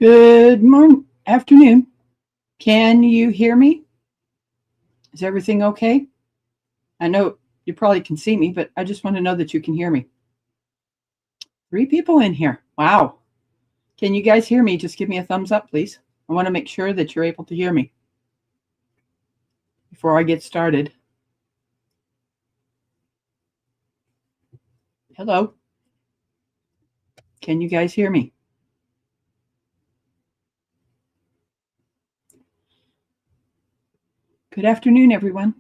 Good morning, afternoon. Can you hear me? Is everything okay? I know you probably can see me, but I just want to know that you can hear me. 3 people in here. Wow. Can you guys hear me? Just give me a thumbs up, please. I want to make sure that you're able to hear me before I get started. Hello. Can you guys hear me? Good afternoon, everyone.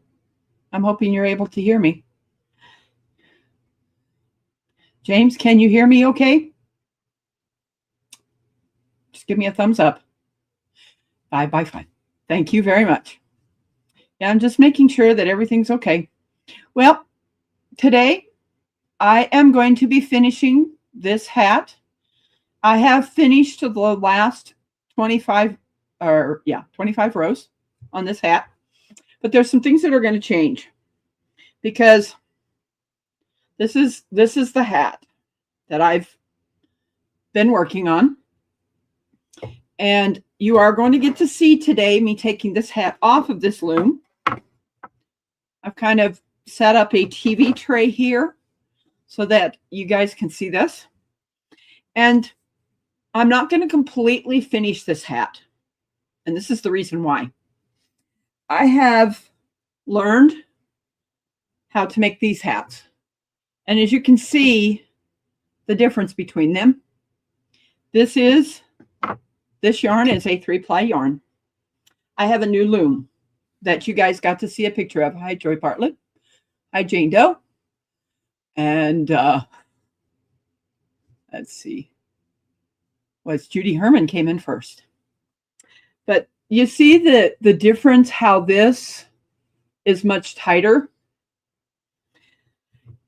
I'm hoping you're able to hear me. James, can you hear me okay? Just give me a thumbs up. Bye. Thank you very much. Yeah, I'm just making sure that everything's okay. Well, today I am going to be finishing this hat. I have finished the last 25 rows on this hat. But there's some things that are going to change because this is the hat that I've been working on. And you are going to get to see today me taking this hat off of this loom. I've kind of set up a TV tray here so that you guys can see this. And I'm not going to completely finish this hat. And this is the reason why. I have learned how to make these hats. And as you can see, the difference between them. This yarn is a 3-ply yarn. I have a new loom that you guys got to see a picture of. Hi, Joy Bartlett. Hi, Jane Doe. And let's see. Was Judy Herman came in first. But you see the difference, how this is much tighter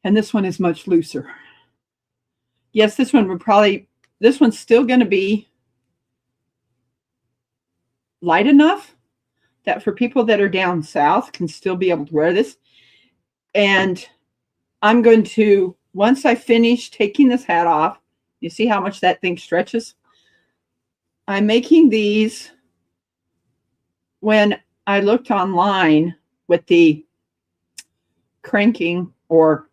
and this one is much looser. Yes, this one's still going to be light enough that for people that are down south can still be able to wear this. And I'm going to, once I finish taking this hat off, you see how much that thing stretches? I'm making these. When I looked online with the cranking or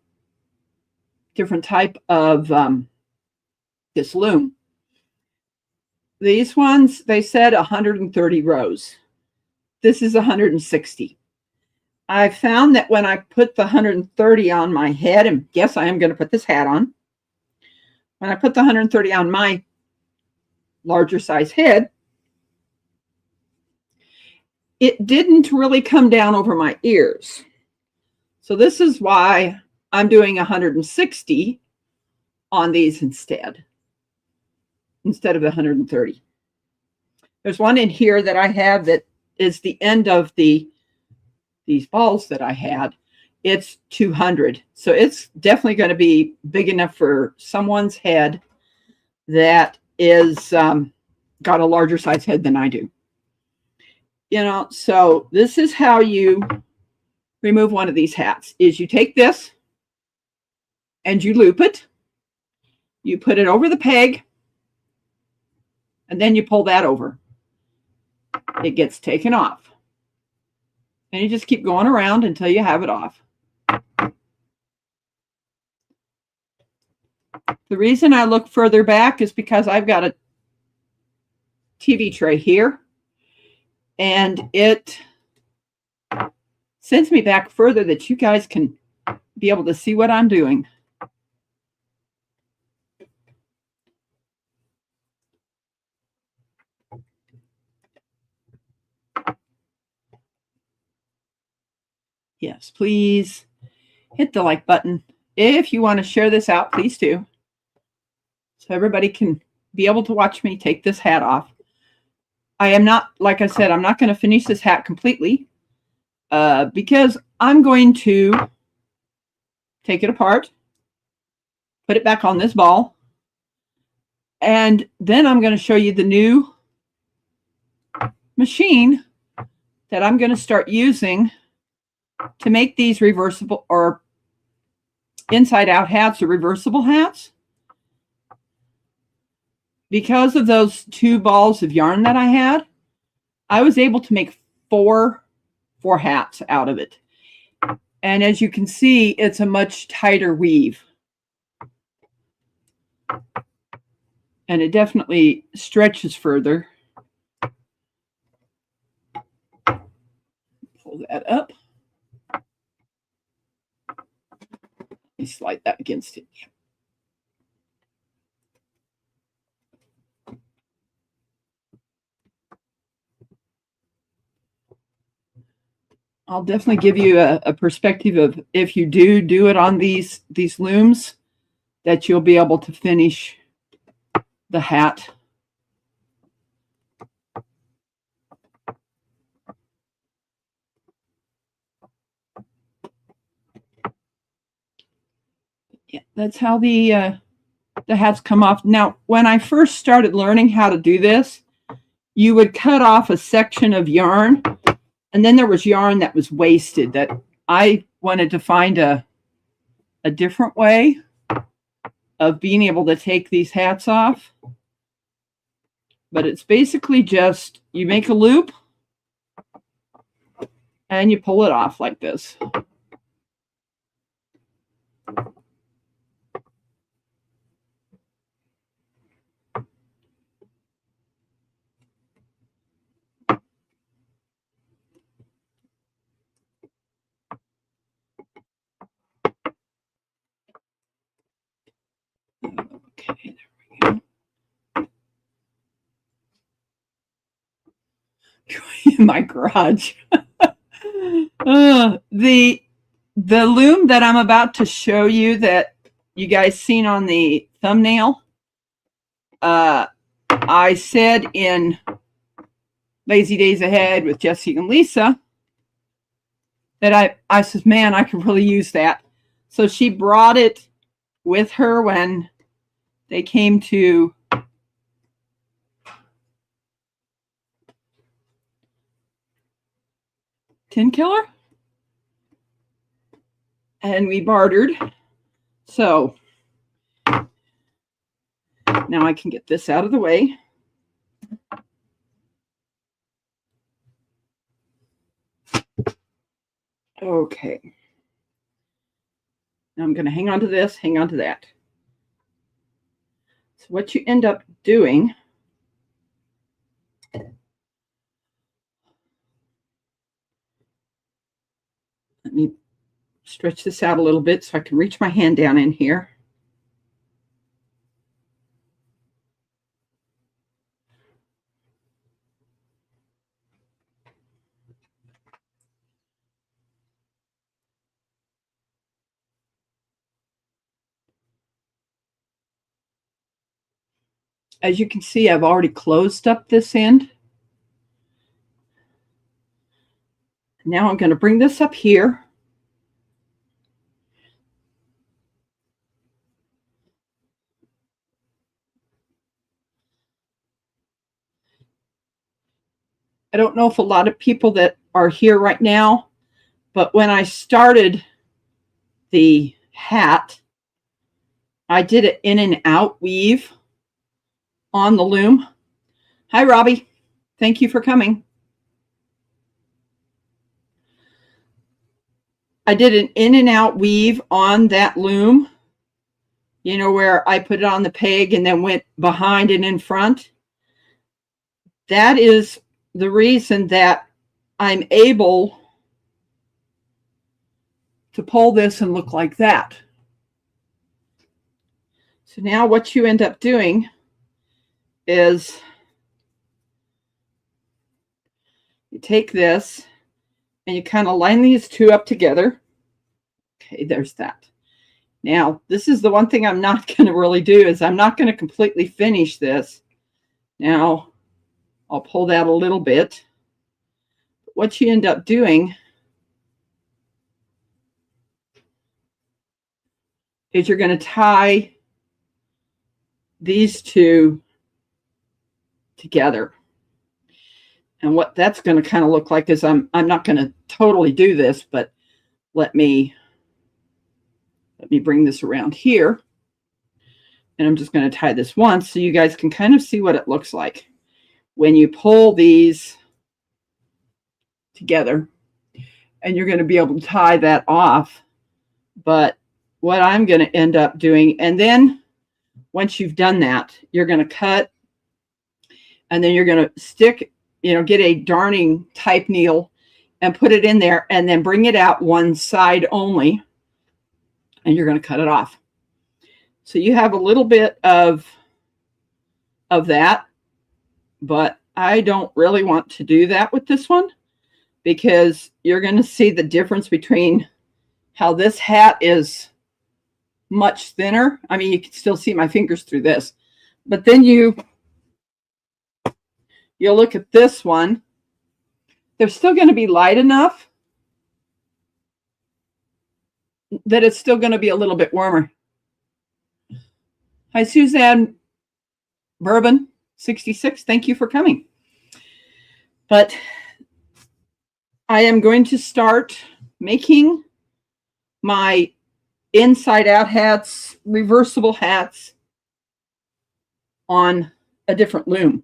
different type of this loom, these ones, they said 130 rows. This is 160. I found that when I put the 130 on my head, and yes, I am going to put this hat on. When I put the 130 on my larger size head, it didn't really come down over my ears. So this is why I'm doing 160 on these instead of the 130. There's one in here that I have that is the end of these balls that I had. It's 200. So it's definitely going to be big enough for someone's head that is got a larger size head than I do. You know, so this is how you remove one of these hats, is you take this and you loop it. You put it over the peg and then you pull that over. It gets taken off. And you just keep going around until you have it off. The reason I look further back is because I've got a TV tray here. And it sends me back further that you guys can be able to see what I'm doing. Yes, please hit the like button. If you want to share this out, please do. So everybody can be able to watch me take this hat off. I am not, like I said, I'm not going to finish this hat completely because I'm going to take it apart, put it back on this ball, and then I'm going to show you the new machine that I'm going to start using to make these reversible or inside out hats or reversible hats. because of those 2 balls of yarn that I had, I was able to make four hats out of it. And as you can see, it's a much tighter weave. And it definitely stretches further. Pull that up. Let me slide that against it. I'll definitely give you a perspective of if you do it on these looms, that you'll be able to finish the hat. Yeah, that's how the hats come off. Now, when I first started learning how to do this, you would cut off a section of yarn, and then there was yarn that was wasted that I wanted to find a different way of being able to take these hats off. But it's basically just you make a loop and you pull it off like this. Okay, there we go. In my garage. The loom that I'm about to show you that you guys seen on the thumbnail, I said in Lazy Days Ahead with Jessie and Lisa that I said, man, I could really use that. So she brought it with her when they came to Tin Killer, and we bartered. So now I can get this out of the way. Okay. Now I'm going to hang on to this, hang on to that. So what you end up doing, let me stretch this out a little bit so I can reach my hand down in here. As you can see, I've already closed up this end. Now I'm going to bring this up here. I don't know if a lot of people that are here right now, but when I started the hat, I did an in and out weave on the loom. Hi, Robbie. Thank you for coming. I did an in and out weave on that loom, you know, where I put it on the peg and then went behind and in front. That is the reason that I'm able to pull this and look like that. So now what you end up doing is you take this and you kind of line these two up together. Okay, there's that. Now, this is the one thing I'm not going to really do is I'm not going to completely finish this. Now, I'll pull that a little bit. What you end up doing is you're going to tie these two together. And what that's going to kind of look like is I'm not going to totally do this, but let me bring this around here. And I'm just going to tie this once so you guys can kind of see what it looks like when you pull these together. And you're going to be able to tie that off. But what I'm going to end up doing, and then once you've done that, you're going to cut, and then you're going to stick, get a darning type needle and put it in there, and then bring it out one side only, and you're going to cut it off. So you have a little bit of that, but I don't really want to do that with this one, because you're going to see the difference between how this hat is much thinner. I mean, you can still see my fingers through this, but then you'll look at this one. They're still going to be light enough that it's still going to be a little bit warmer. Hi, Suzanne Bourbon 66. Thank you for coming. But I am going to start making my inside out hats, reversible hats on a different loom.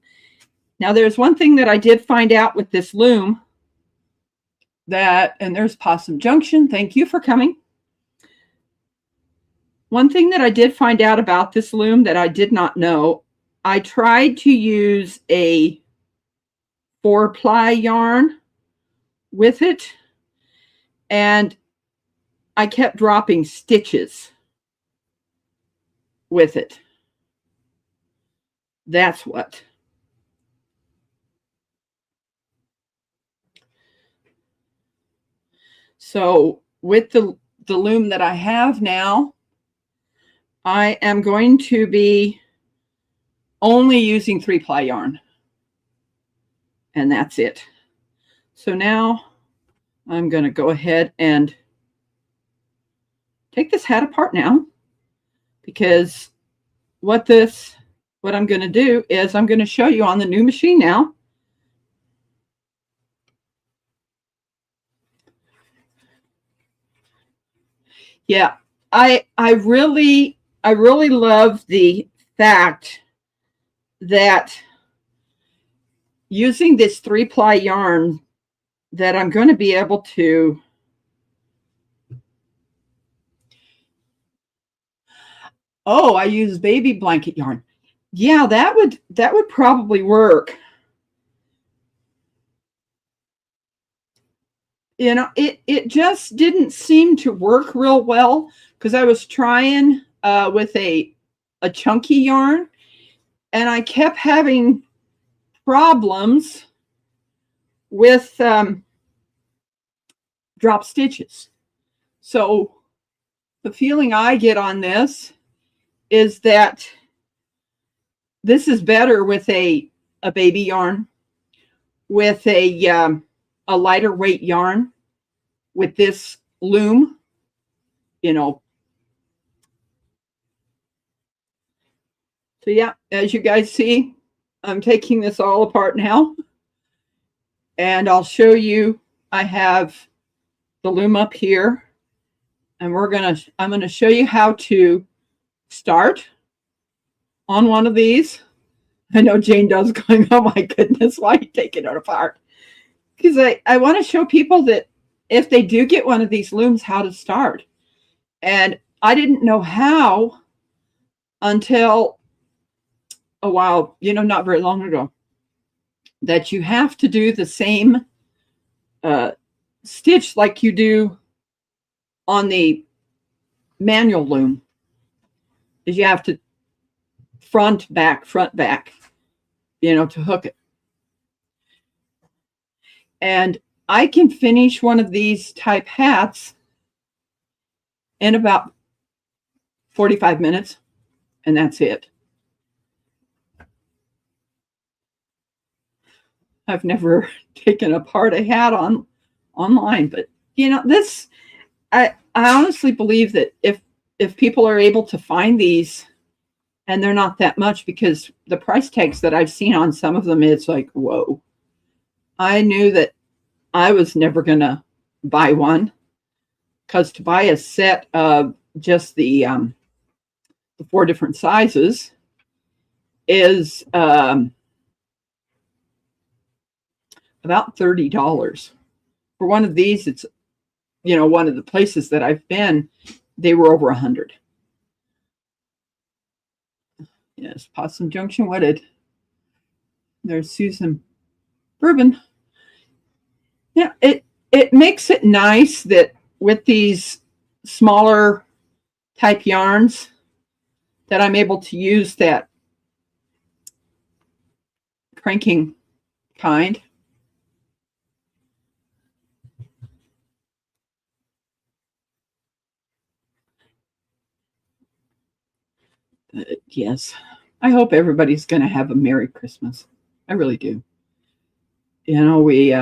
Now, there's one thing that I did find out with this loom and there's Possum Junction. Thank you for coming. One thing that I did find out about this loom that I did not know, I tried to use a 4-ply yarn with it, and I kept dropping stitches with it. That's what. So with the loom that I have now, I am going to be only using 3-ply yarn, and that's it. So now I'm going to go ahead and take this hat apart now, because what I'm going to do is I'm going to show you on the new machine now. Yeah, I really love the fact that using this 3-ply yarn that I'm going to be able to I use baby blanket yarn. Yeah, that would probably work. It just didn't seem to work real well, because I was trying with a chunky yarn, and I kept having problems with drop stitches. So the feeling I get on this is that this is better with a baby yarn, with a lighter weight yarn, with this loom, So yeah, as you guys see, I'm taking this all apart now, and I'll show you. I have the loom up here, and I'm gonna show you how to start on one of these. I know Jane does going, oh my goodness, why are you taking it apart? Because I want to show people that if they do get one of these looms, how to start. And I didn't know how until a while, not very long ago, that you have to do the same stitch like you do on the manual loom. Is you have to front, back, to hook it. And I can finish one of these type hats in about 45 minutes, and that's it. I've never taken apart a hat online, but this, I honestly believe that if people are able to find these, and they're not that much, because the price tags that I've seen on some of them, it's like, whoa. I knew that I was never going to buy one, because to buy a set of just the the 4 different sizes is about $30. For one of these, it's, one of the places that I've been, they were over 100. Yes, Possum Junction Wedded. There's Susan Bourbon. Yeah, it makes it nice that with these smaller type yarns that I'm able to use that cranking kind. Yes, I hope everybody's going to have a Merry Christmas. I really do. We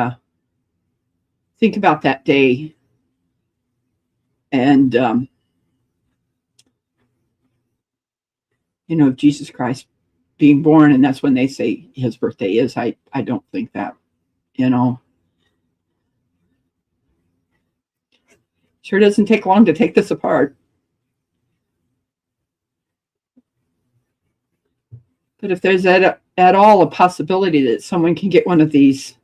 think about that day and, Jesus Christ being born, and that's when they say his birthday is. I don't think that, Sure doesn't take long to take this apart. But if there's at all a possibility that someone can get one of these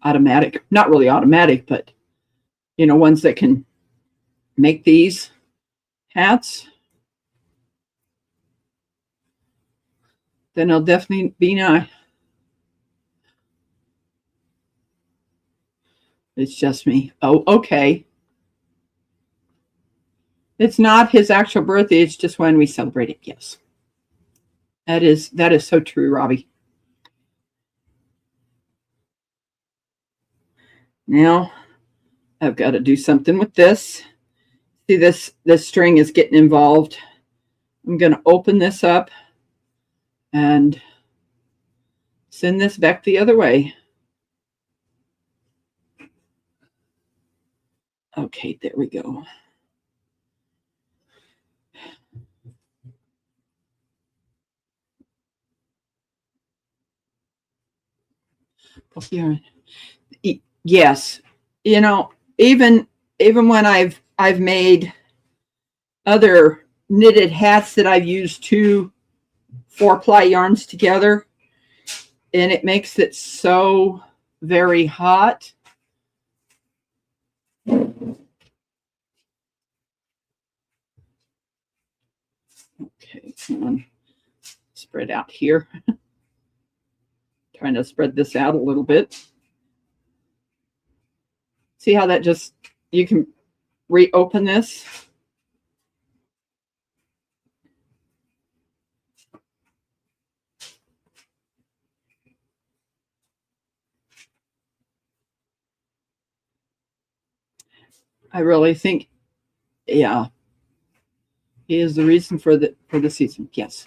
automatic, not really automatic, but, ones that can make these hats, then it'll definitely be nice. It's just me. Oh, okay. It's not his actual birthday. It's just when we celebrate it. Yes. That is so true, Robbie. Now I've got to do something with this. See, this string is getting involved. I'm going to open this up and send this back the other way. Okay, there we go. Yes, even when I've made other knitted hats that I've used 2 4-ply yarns together, and it makes it so very hot. Okay, come on, spread out here. Trying to spread this out a little bit. See how that you can reopen this. I really think, yeah, he is the reason for the season. Yes,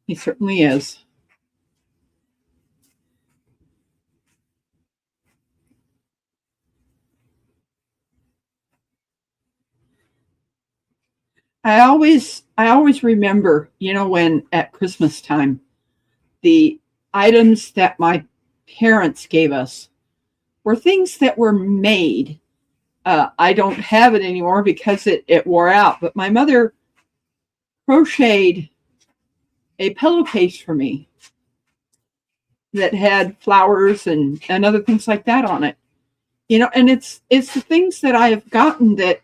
he certainly is. I always remember, when at Christmas time, the items that my parents gave us were things that were made. I don't have it anymore because it wore out, but my mother crocheted a pillowcase for me that had flowers and other things like that on it. And it's the things that I have gotten that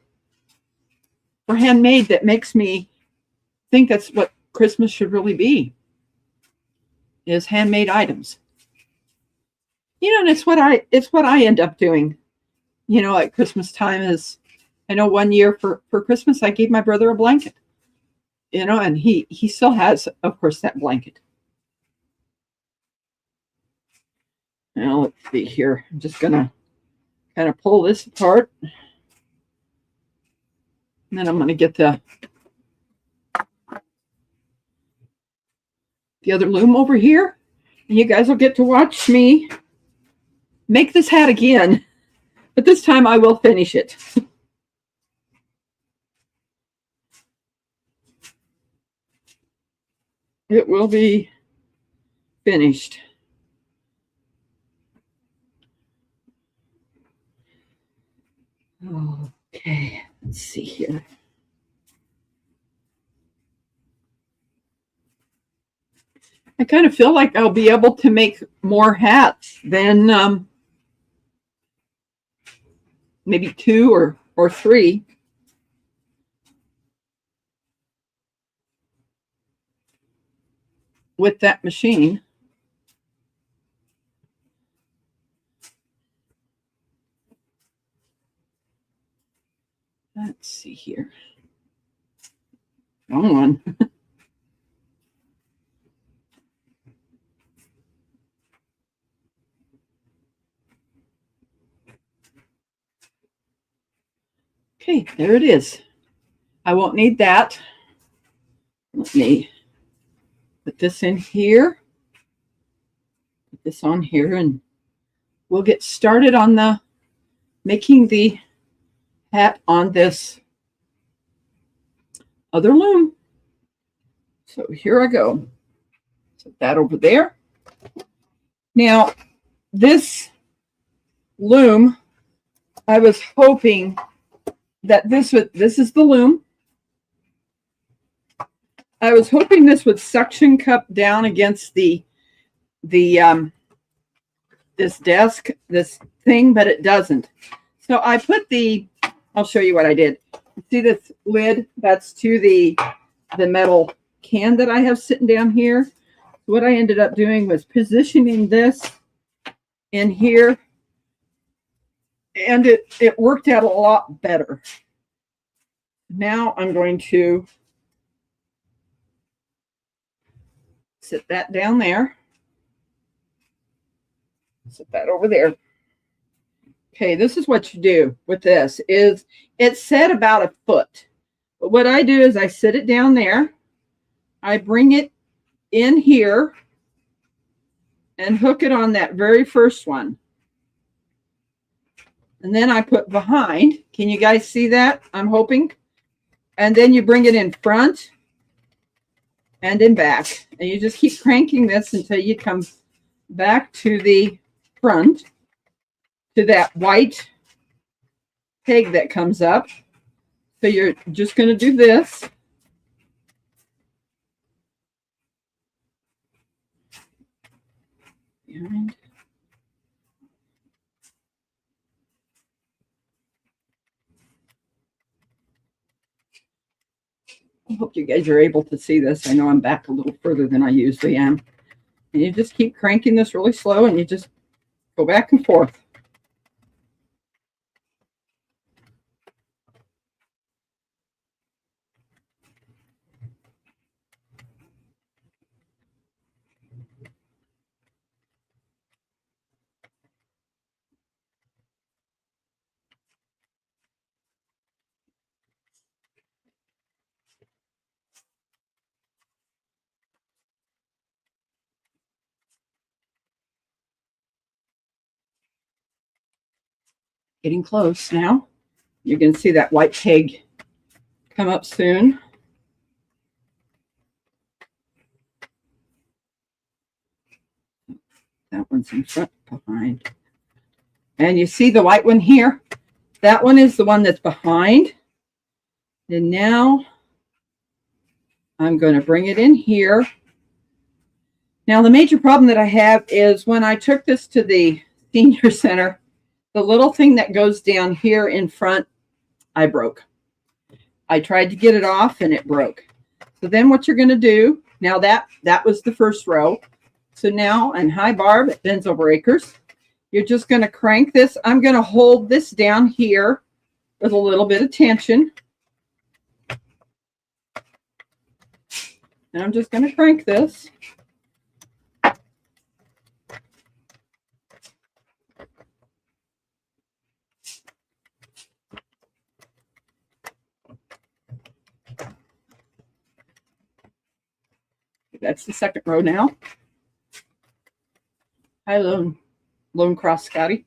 were handmade that makes me think that's what Christmas should really be, is handmade items. And it's what I end up doing, at Christmas time. Is, I know one year for Christmas I gave my brother a blanket, and he still has, of course, that blanket. Now let's see here. I'm just gonna kind of pull this apart, and then I'm gonna get the other loom over here, and you guys will get to watch me make this hat again, but this time I will finish it. It will be finished. Okay, let's see here. I kind of feel like I'll be able to make more hats than maybe 2 or 3. With that machine. Let's see here. Wrong one. Okay, there it is. I won't need that. Let me put this in here. Put this on here, and we'll get started on the making the hat on this other loom. So here I go. Set that over there. Now, this loom, I was hoping that this is the loom. I was hoping this would suction cup down against the this desk, this thing, but it doesn't. So I put I'll show you what I did. See this lid? That's to the metal can that I have sitting down here. What I ended up doing was positioning this in here, and it worked out a lot better. Now I'm going to sit that down there. Sit that over there. Okay, this is what you do with this. Is it's set about 1 foot. But what I do is I sit it down there. I bring it in here and hook it on that very first one. And then I put behind. Can you guys see that? I'm hoping. And then you bring it in front and in back. And you just keep cranking this until you come back to the front, to that white peg that comes up. So you're just going to do this. Behind. I hope you guys are able to see this. I know I'm back a little further than I usually am. And you just keep cranking this really slow, and you just go back and forth. Getting close now. You're going to see that white peg come up soon. That one's in front, behind. And you see the white one here? That one is the one that's behind. And now I'm going to bring it in here. Now, the major problem that I have is when I took this to the senior center, the little thing that goes down here in front, I broke. I tried to get it off and it broke. So then what you're going to do, now that was the first row. So now, and hi Barb, it bends over acres. You're just going to crank this. I'm going to hold this down here with a little bit of tension. And I'm just going to crank this. That's the second row now. Hi, Lone Cross Scotty.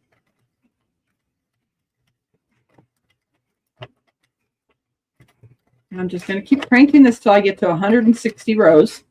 And I'm just going to keep cranking this till I get to 160 rows.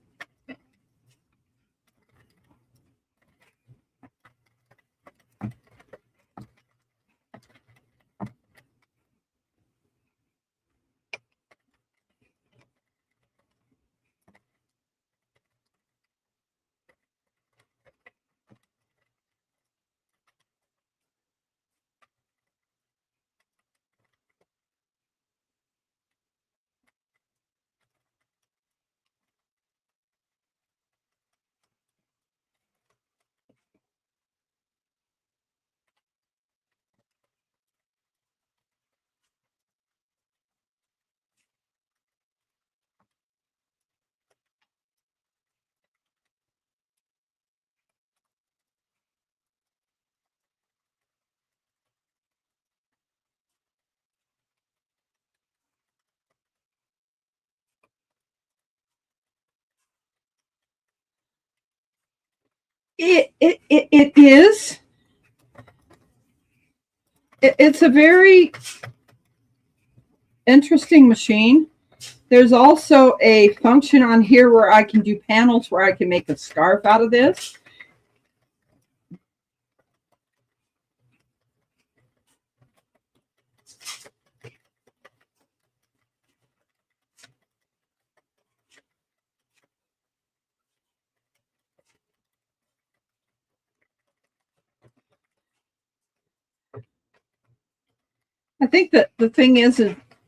It is. It's a very interesting machine. There's also a function on here where I can do panels where I can make a scarf out of this. I think that the thing is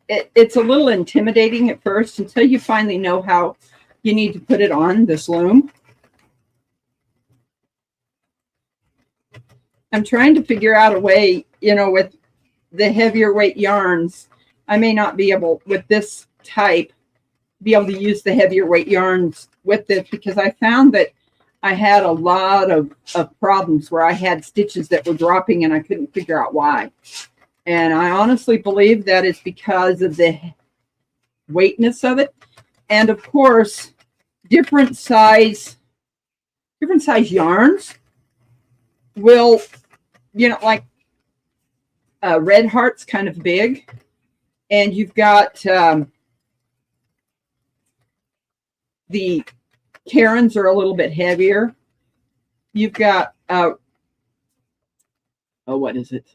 it's a little intimidating at first until you finally know how you need to put it on this loom. I'm trying to figure out a way, you know, with the heavier weight yarns. I may not be able, with this type, be able to use the heavier weight yarns with this, because I found that I had a lot of problems where I had stitches that were dropping and I couldn't figure out why. And I honestly believe that it's because of the weightness of it. And of course, different size yarns will, you know, like Red Heart's kind of big. And you've got the Karens are a little bit heavier. You've got, what is it?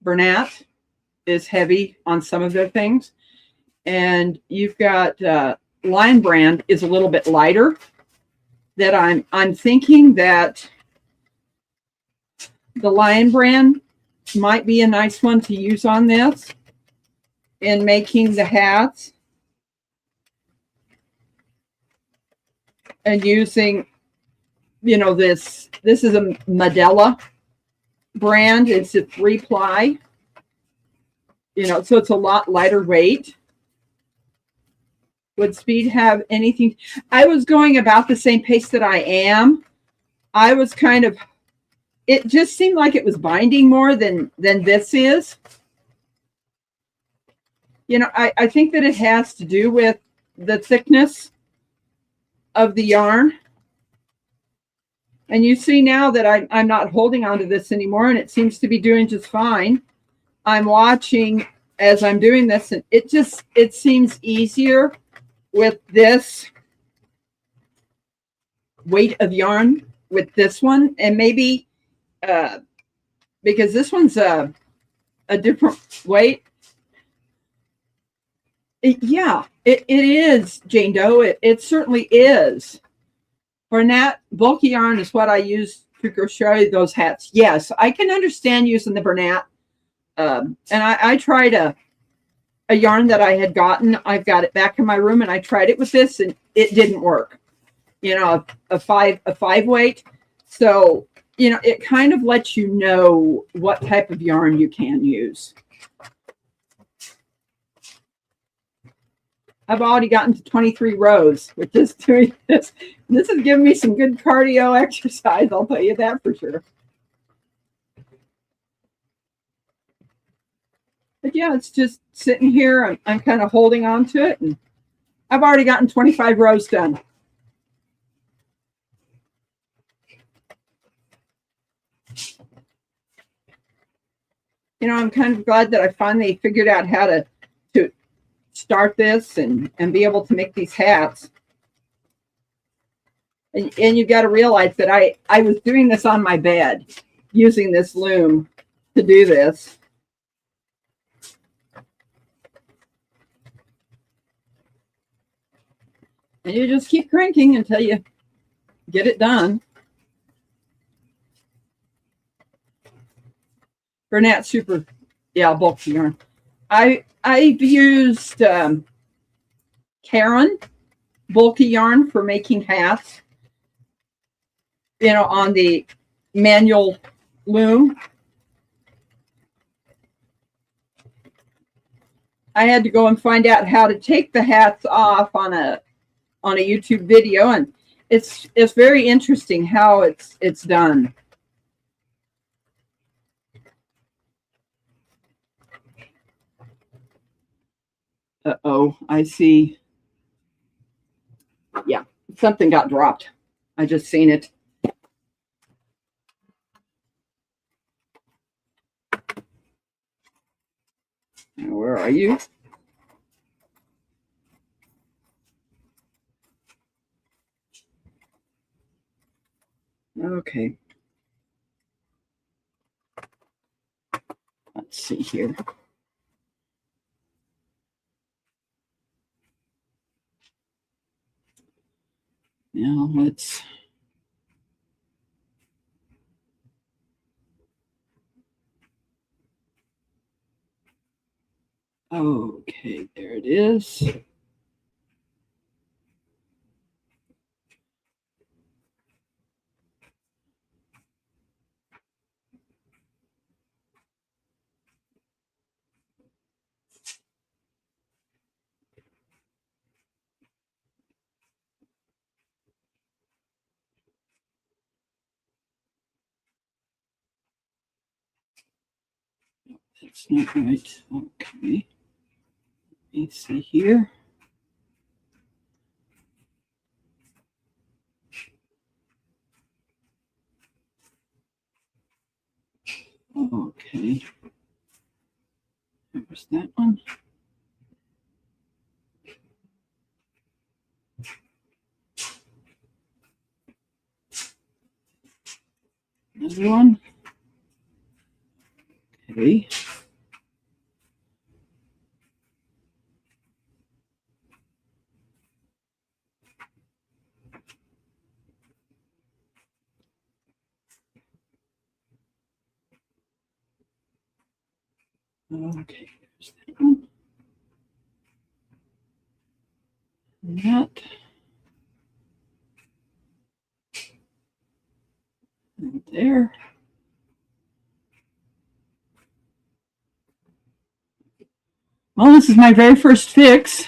Bernat is heavy on some of their things. And you've got Lion Brand is a little bit lighter. That I'm thinking that the Lion Brand might be a nice one to use on this in making the hats. And using, you know, this is a Medela brand. It's a 3-ply, you know, so it's a lot lighter weight. Would Speed have anything? I was going about the same pace that I am. I was kind of, it just seemed like it was binding more than this is. You know, I think that it has to do with the thickness of the yarn. And you see now that I'm not holding on to this anymore, and it seems to be doing just fine. I'm watching as I'm doing this, and it seems easier with this weight of yarn with this one. And maybe because this one's a different weight. Yeah, it is, Jane Doe. It certainly is. Bernat bulky yarn is what I use to crochet those hats. Yes, I can understand using the Bernat. And I tried a yarn that I had gotten. I've got it back in my room, and I tried it with this, and it didn't work. You know, a five weight. So, you know, it kind of lets you know what type of yarn you can use. I've already gotten to 23 rows with just doing this. This has given me some good cardio exercise, I'll tell you that for sure. But yeah, it's just sitting here. I'm kind of holding on to it, and I've already gotten 25 rows done. You know, I'm kind of glad that I finally figured out how to start this and be able to make these hats. And you've got to realize that I was doing this on my bed, using this loom to do this. And you just keep cranking until you get it done. Bernat super, yeah, bulky yarn. I've used Karen bulky yarn for making hats, you know, on the manual loom. I had to go and find out how to take the hats off on a YouTube video, and it's very interesting how it's done. Uh-oh, I see. Yeah, Something got dropped. I just seen it. Now, where are you? Okay. Let's see here. Now let's. Okay, there it is. That's not right. Okay. Let me see here. Okay. There's that one. Another one. Okay. Okay, there's that one. And that. And there. Well, this is my very first fix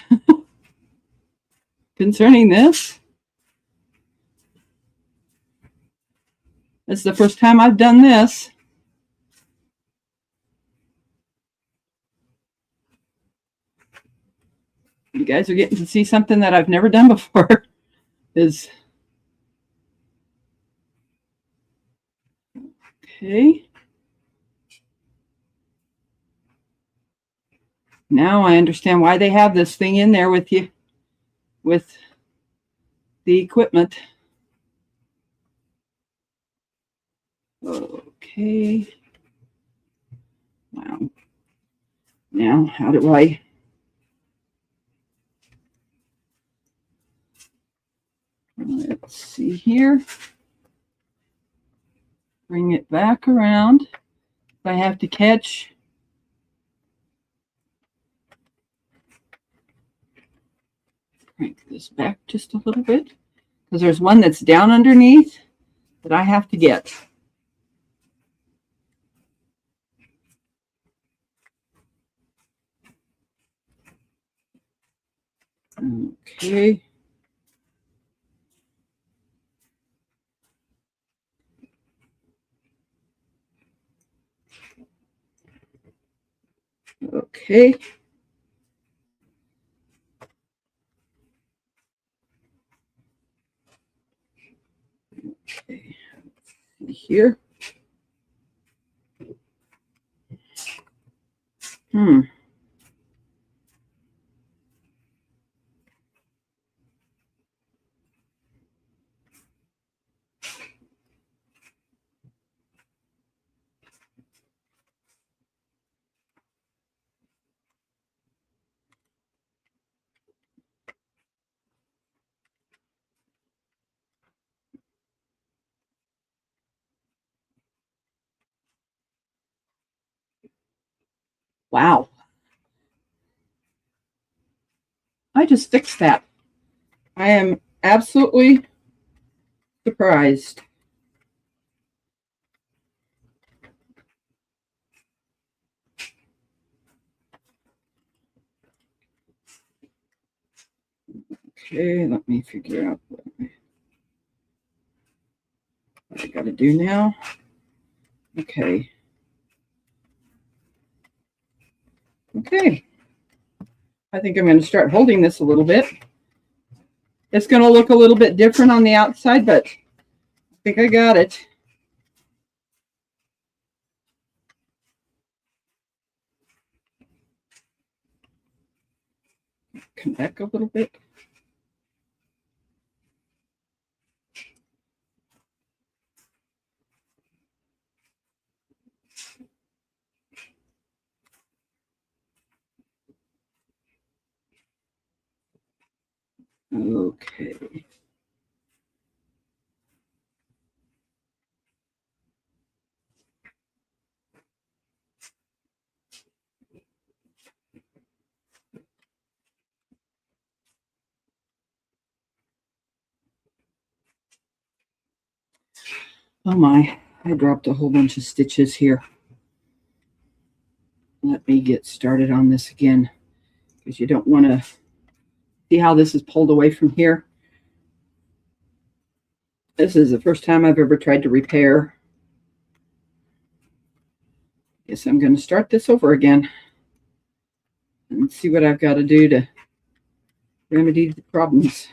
concerning this. It's the first time I've done this. You guys are getting to see something that I've never done before. Is okay. Now I understand why they have this thing in there with you, with the equipment. Okay. Wow. Now, how do I? Let's see here. Bring it back around. If I have to catch. Crank this back just a little bit, because there's one that's down underneath that I have to get. Okay. Okay. Okay. Here. Wow. I just fixed that. I am absolutely surprised. Okay, let me figure out what I got to do now. Okay. Okay. I think I'm going to start holding this a little bit. It's going to look a little bit different on the outside, but I think I got it. Come back a little bit. Okay. Oh my, I dropped a whole bunch of stitches here. Let me get started on this again, because you don't want to see how this is pulled away from here. This is the first time I've ever tried to repair. Guess I'm going to start this over again and see what I've got to do to remedy the problems.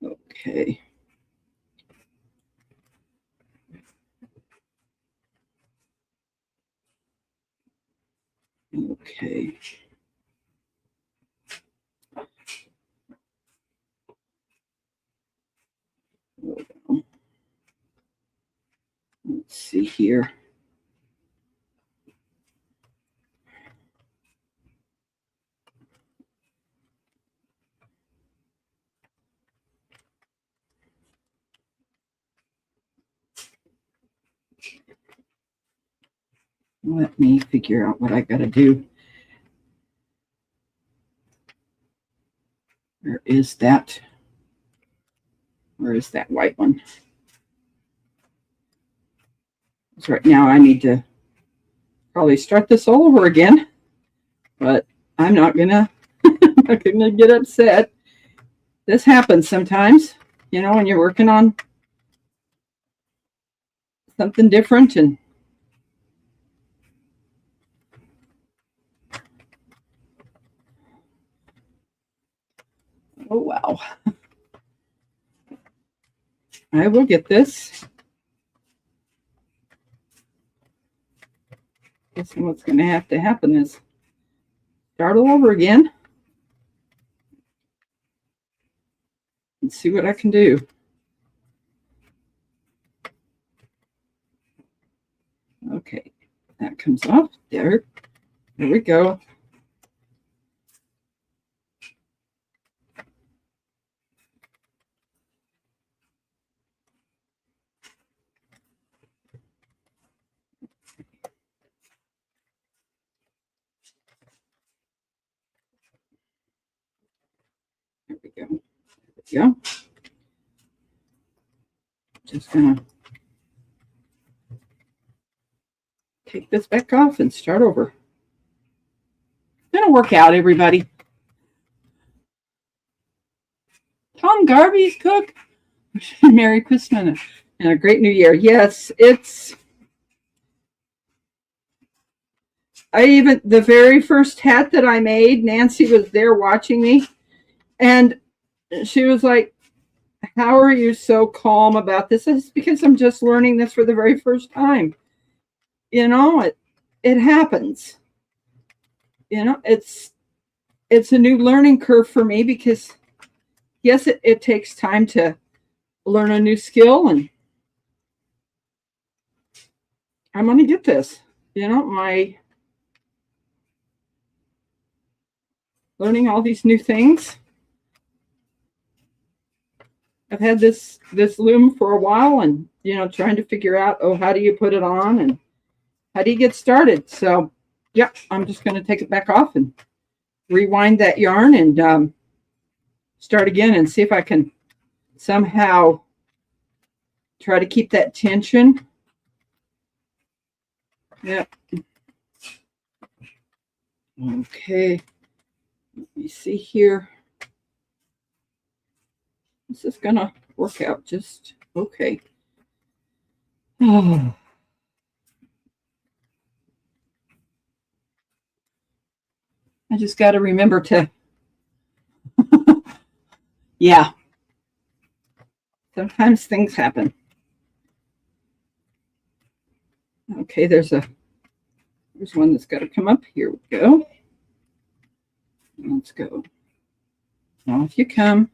Okay. Okay. Let's see here. Let me figure out what I got to do. Where is that? Where is that white one? So right now I need to probably start this all over again, but I'm not gonna get upset. This happens sometimes, you know, when you're working on something different. And oh wow, I will get this. Guess what's going to happen is start all over again and see what I can do. Okay, that comes off. There we go. There we go. There we go. Just gonna take this back off and start over. It's gonna work out, everybody. Tom Garvey's cook. Merry Christmas and a great New Year. Yes, the very first hat that I made, Nancy was there watching me, and she was like, "How are you so calm about this?" It's because I'm just learning this for the very first time. You know, it happens. You know, it's a new learning curve for me, because yes, it takes time to learn a new skill, and I'm going to get this. You know, my learning all these new things. I've had this loom for a while, and you know, trying to figure out, oh, how do you put it on and how do you get started? So yeah, I'm just going to take it back off and rewind that yarn and start again and see if I can somehow try to keep that tension. Yeah. Okay. Let me see here. This is going to work out just okay. Oh. I just got to remember to, yeah, sometimes things happen. Okay, there's one that's got to come up. Here we go. Let's go. Off you come.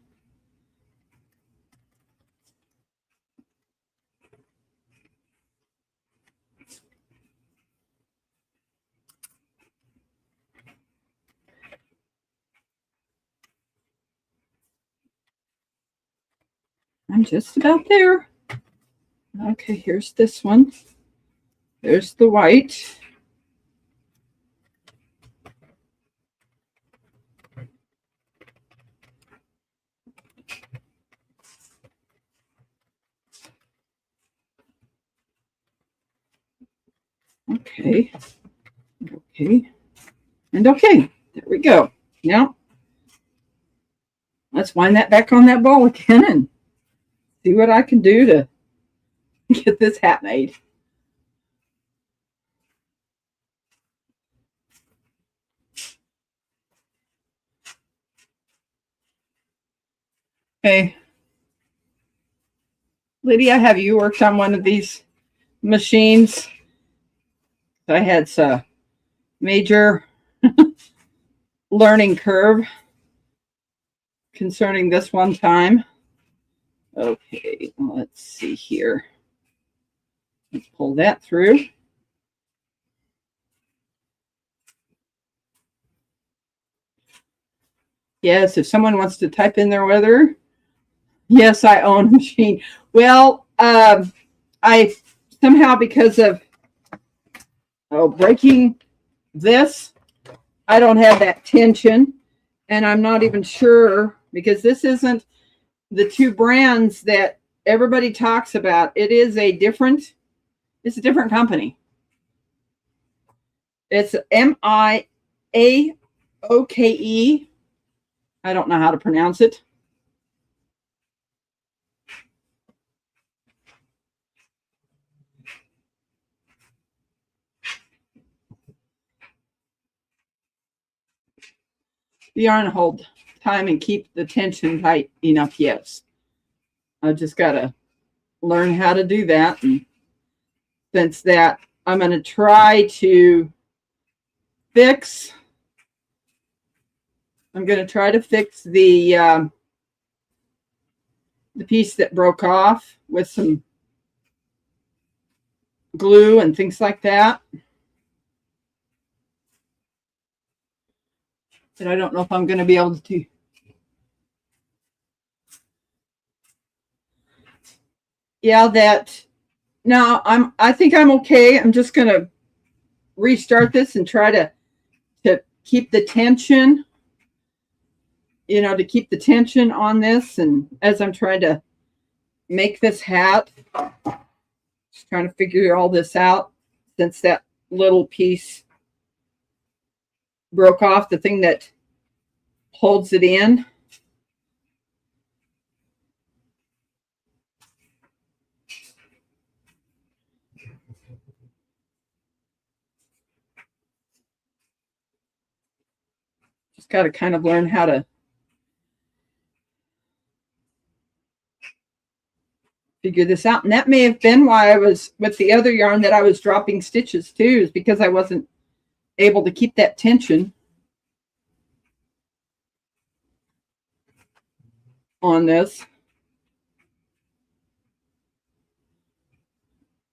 I'm just about there. Okay, here's this one. There's the white. Okay. Okay. And okay. There we go. Now, let's wind that back on that ball again and see what I can do to get this hat made. Hey, Lydia, have you worked on one of these machines? I had a major learning curve concerning this one time. Okay, let's see here. Let's pull that through. Yes, if someone wants to type in their weather, yes, I own a machine. Well, I somehow, because of breaking this, I don't have that tension, and I'm not even sure, because this isn't the two brands that everybody talks about. It's a different company. It's MIAOKE. I don't know how to pronounce it. The yarn hold time and keep the tension tight enough. Yes, I just got to learn how to do that. And since that, I'm going to try to fix. I'm going to try to fix the piece that broke off with some glue and things like that. But I don't know if I'm going to be able to. Yeah, that. No, I think I'm okay. I'm just going to restart this and try to keep the tension, to keep the tension on this. And as I'm trying to make this hat, just trying to figure all this out, since that little piece broke off, the thing that holds it in. Just got to kind of learn how to figure this out. And that may have been why I was, with the other yarn, that I was dropping stitches too, is because I wasn't able to keep that tension on this.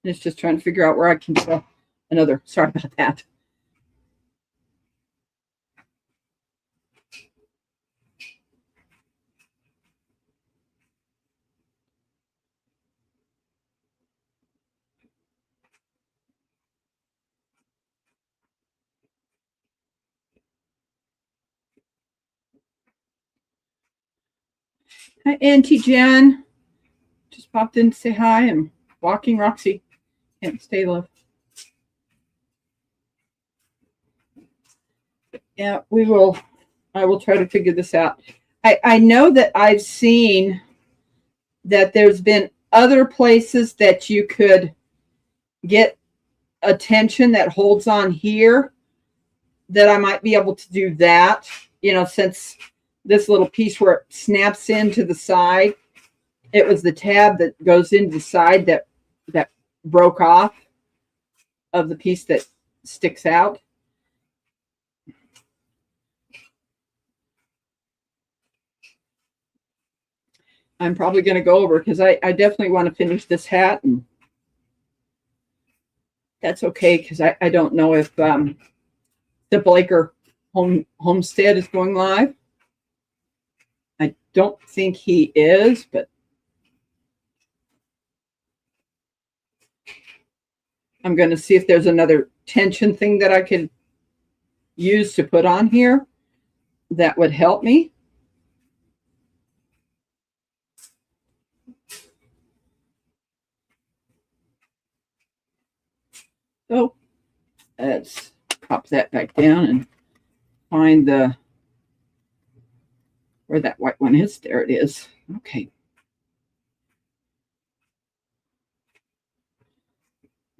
It's just trying to figure out where I can go. Sorry about that. Hi, Auntie Jen. Just popped in to say hi. I'm walking Roxy. Can't stay, love. Yeah, I will try to figure this out. I know that I've seen that there's been other places that you could get a tension that holds on here, that I might be able to do that, you know, since this little piece where it snaps into the side, it was the tab that goes into the side that broke off of the piece that sticks out. I'm probably going to go over because I definitely want to finish this hat, and that's okay because I don't know if the Blaker homestead is going live. I don't think he is, but I'm going to see if there's another tension thing that I could use to put on here that would help me. So let's pop that back down and find the where that white one is. There it is. Okay.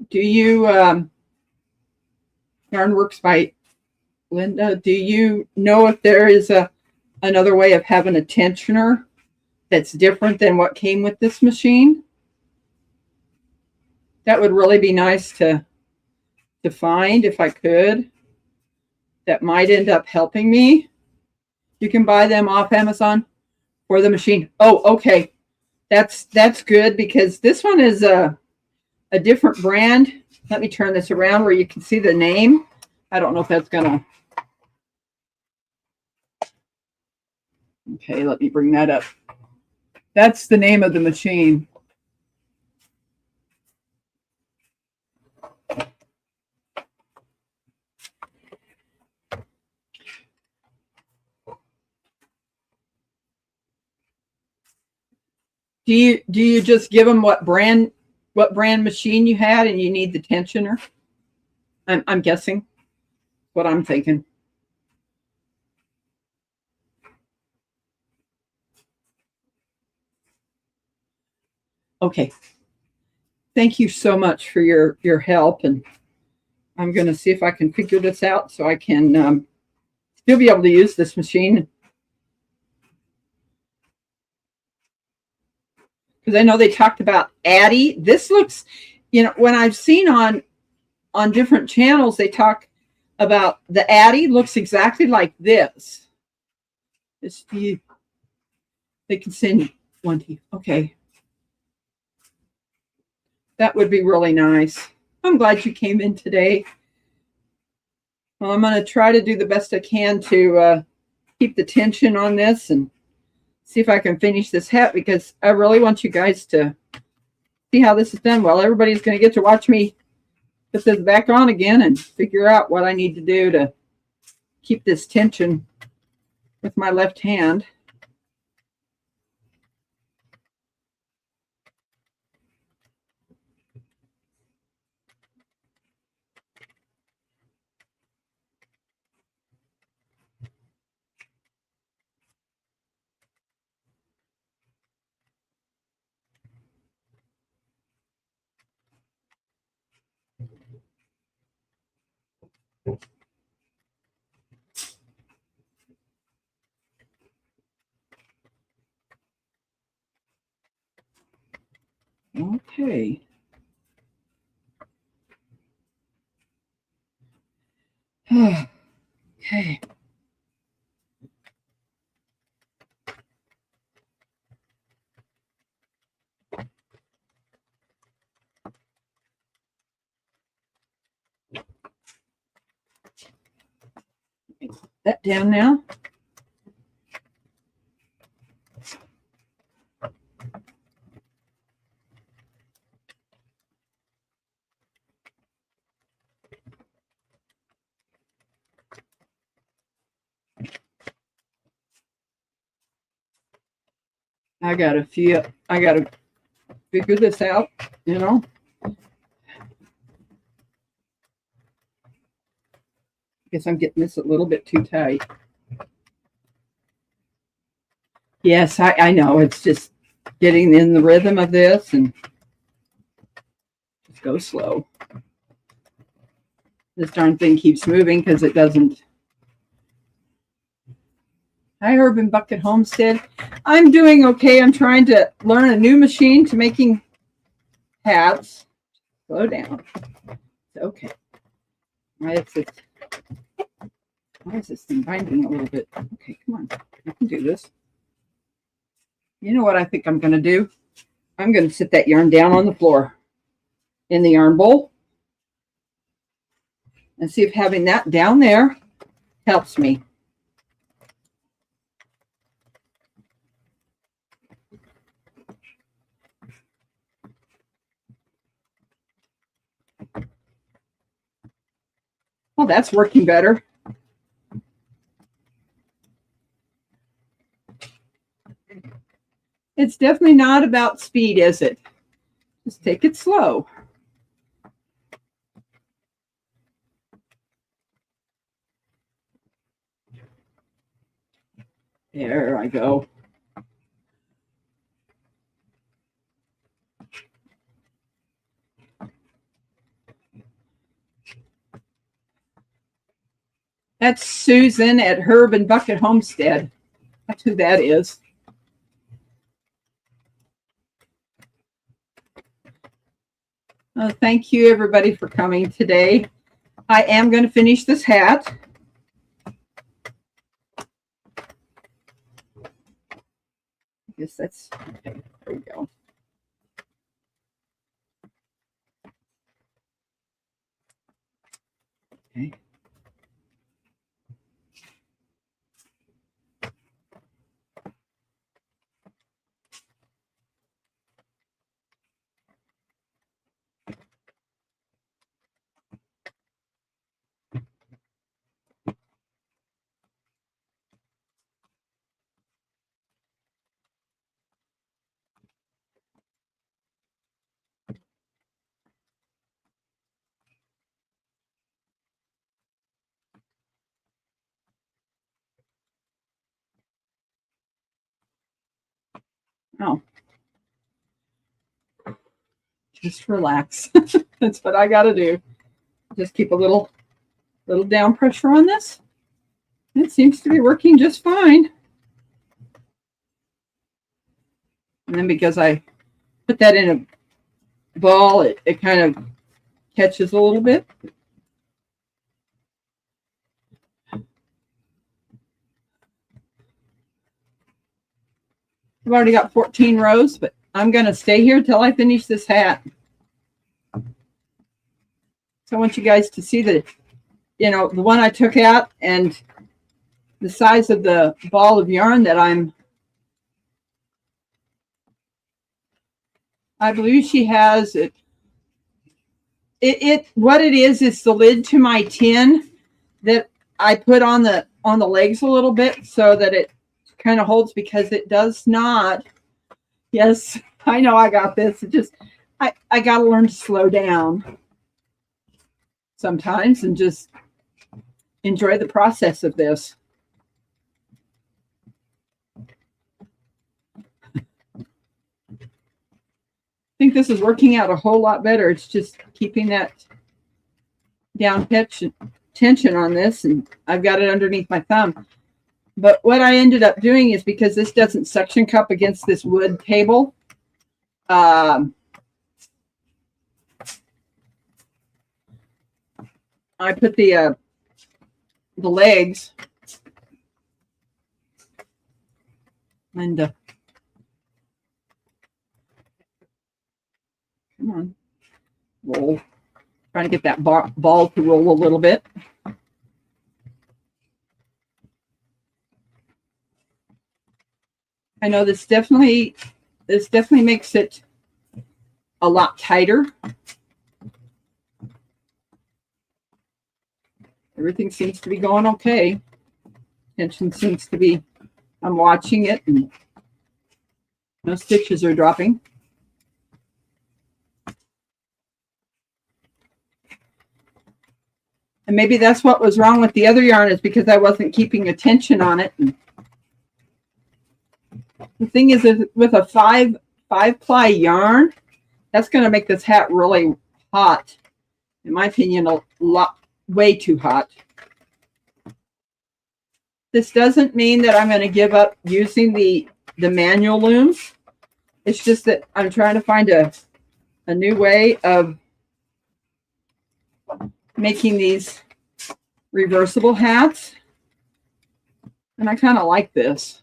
Do you Yarnworks by Linda? Do you know if there is another way of having a tensioner that's different than what came with this machine? That would really be nice to find if I could. That might end up helping me. You can buy them off Amazon for the machine. Oh, okay. That's good because this one is a different brand. Let me turn this around where you can see the name. I don't know if that's gonna. Okay, let me bring that up. That's the name of the machine. Do you just give them what brand machine you had and you need the tensioner? I'm guessing what I'm thinking. Okay. Thank you so much for your help, and I'm going to see if I can figure this out so I can still be able to use this machine. Because I know they talked about Addy. This looks, you know, when I've seen on different channels, they talk about the Addy looks exactly like this. They can send one to you. Okay. That would be really nice. I'm glad you came in today. Well, I'm going to try to do the best I can to keep the tension on this and see if I can finish this hat, because I really want you guys to see how this is done. Well, everybody's going to get to watch me put this back on again and figure out what I need to do to keep this tension with my left hand. Okay. Okay. That down now. I got to figure this out, you know. I guess I'm getting this a little bit too tight. Yes, I know. It's just getting in the rhythm of this and Go slow. This darn thing keeps moving because it doesn't. Hi, Urban Bucket Homestead. I'm doing okay. I'm trying to learn a new machine to making hats. Slow down. Okay. Why is this thing binding a little bit? Okay, come on. I can do this. You know what I think I'm going to do? I'm going to sit that yarn down on the floor in the yarn bowl and see if having that down there helps me. Well, that's working better. It's definitely not about speed, is it? Just take it slow. There I go. That's Susan at Herb and Bucket Homestead. That's who that is. Thank you, everybody, for coming today. I am going to finish this hat. I guess that's okay. There we go. Okay. Oh, just relax. That's what I got to do. Just keep a little down pressure on this. It seems to be working just fine. And then because I put that in a ball, it kind of catches a little bit. I've already got 14 rows, but I'm going to stay here till I finish this hat. So I want you guys to see the one I took out and the size of the ball of yarn that I believe she has it. What it is the lid to my tin that I put on the legs a little bit so that it kind of holds, because it does not. Yes, I know I got this. It just I got to learn to slow down sometimes and just enjoy the process of this. I think this is working out a whole lot better. It's just keeping that down tension on this, and I've got it underneath my thumb. But what I ended up doing is, because this doesn't suction cup against this wood table, I put the legs and come on, roll. Trying to get that ball to roll a little bit. I know this definitely makes it a lot tighter. Everything seems to be going okay. Tension seems to be, I'm watching it, and no stitches are dropping. And maybe that's what was wrong with the other yarn, is because I wasn't keeping attention on it. And the thing is with a five ply yarn, that's going to make this hat really hot. In my opinion, a lot, way too hot. This doesn't mean that I'm going to give up using the manual looms. It's just that I'm trying to find a new way of making these reversible hats. And I kind of like this.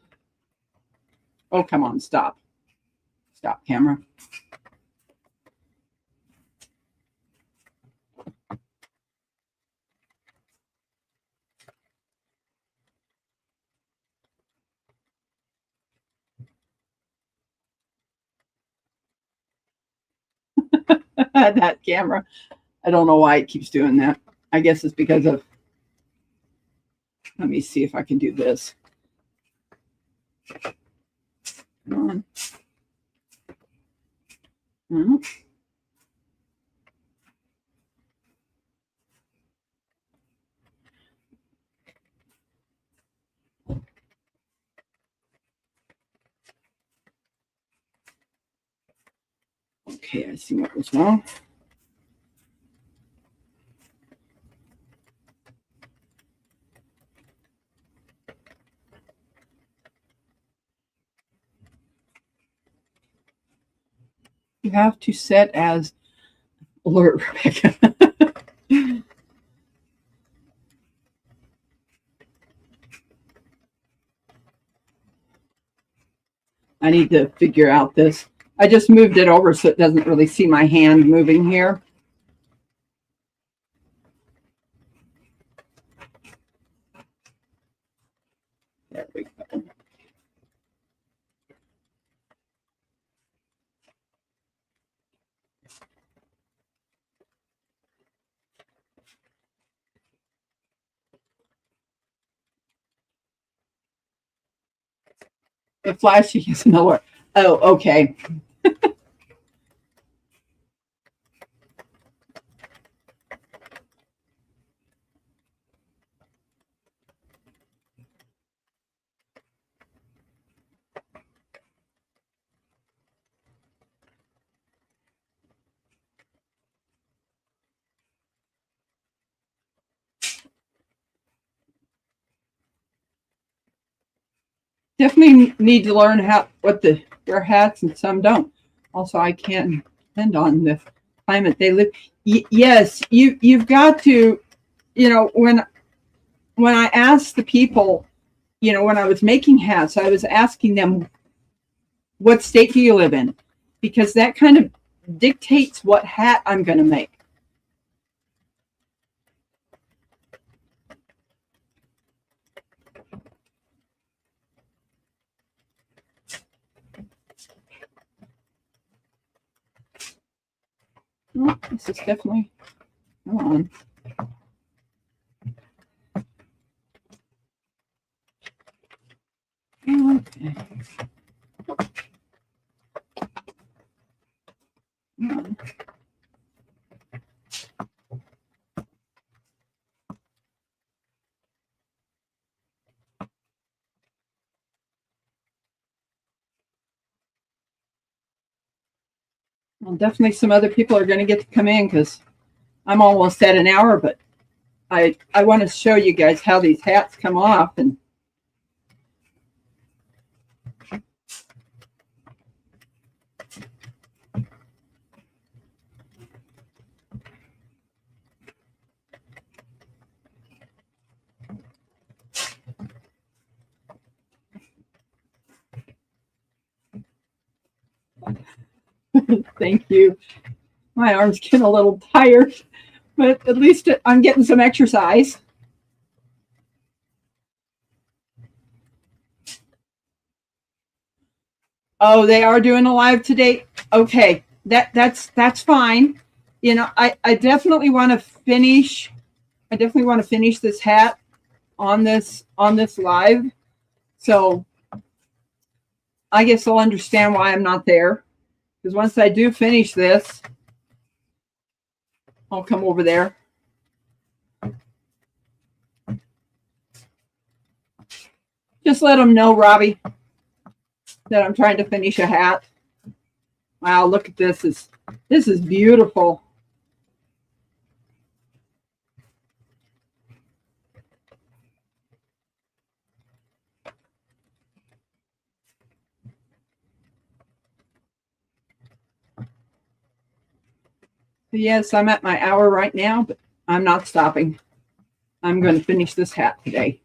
Oh, come on, stop. Stop, camera. That camera. I don't know why it keeps doing that. I guess it's because of, let me see if I can do this. Come on. Okay, I see what was wrong. You have to set as alert, Rebecca. I need to figure out this. I just moved it over so it doesn't really see my hand moving here. There we go. The flashy is nowhere. Oh, okay. Definitely need to learn how what the wear hats and some don't. Also, I can't depend on the climate they live. Yes, you've got to, you know, when I asked the people, you know, when I was making hats, I was asking them, what state do you live in? Because that kind of dictates what hat I'm going to make. Oh, this is definitely, come on. Okay. Come on. Well, definitely some other people are going to get to come in because I'm almost at an hour, but I want to show you guys how these hats come off. And thank you. My arm's getting a little tired, but at least I'm getting some exercise. Oh, they are doing a live today. Okay, that's fine. You know, I definitely want to finish. I definitely want to finish this hat on this live. So I guess I'll understand why I'm not there, because once I do finish this, I'll come over there. Just let them know, Robbie, that I'm trying to finish a hat. Wow, look at this. This is beautiful. Yes, I'm at my hour right now, but I'm not stopping. I'm going to finish this hat today.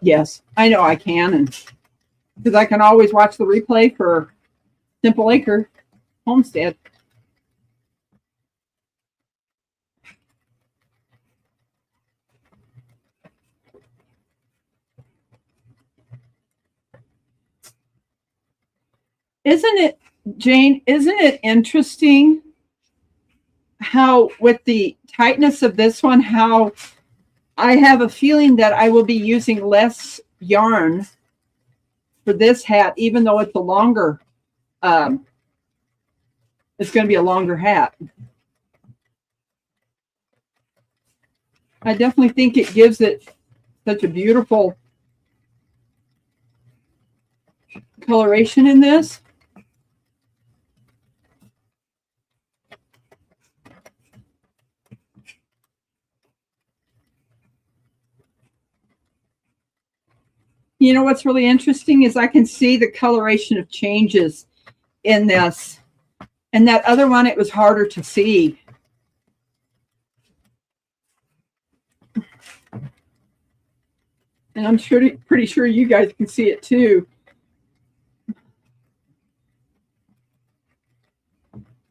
Yes, I know I can, and because I can always watch the replay for Simple Acre Homestead. Isn't it, Jane, isn't it interesting how with the tightness of this one, how I have a feeling that I will be using less yarn for this hat, even though it's a longer, it's going to be a longer hat. I definitely think it gives it such a beautiful coloration in this. You know what's really interesting is I can see the coloration of changes in this. And that other one, it was harder to see. And I'm pretty sure you guys can see it too.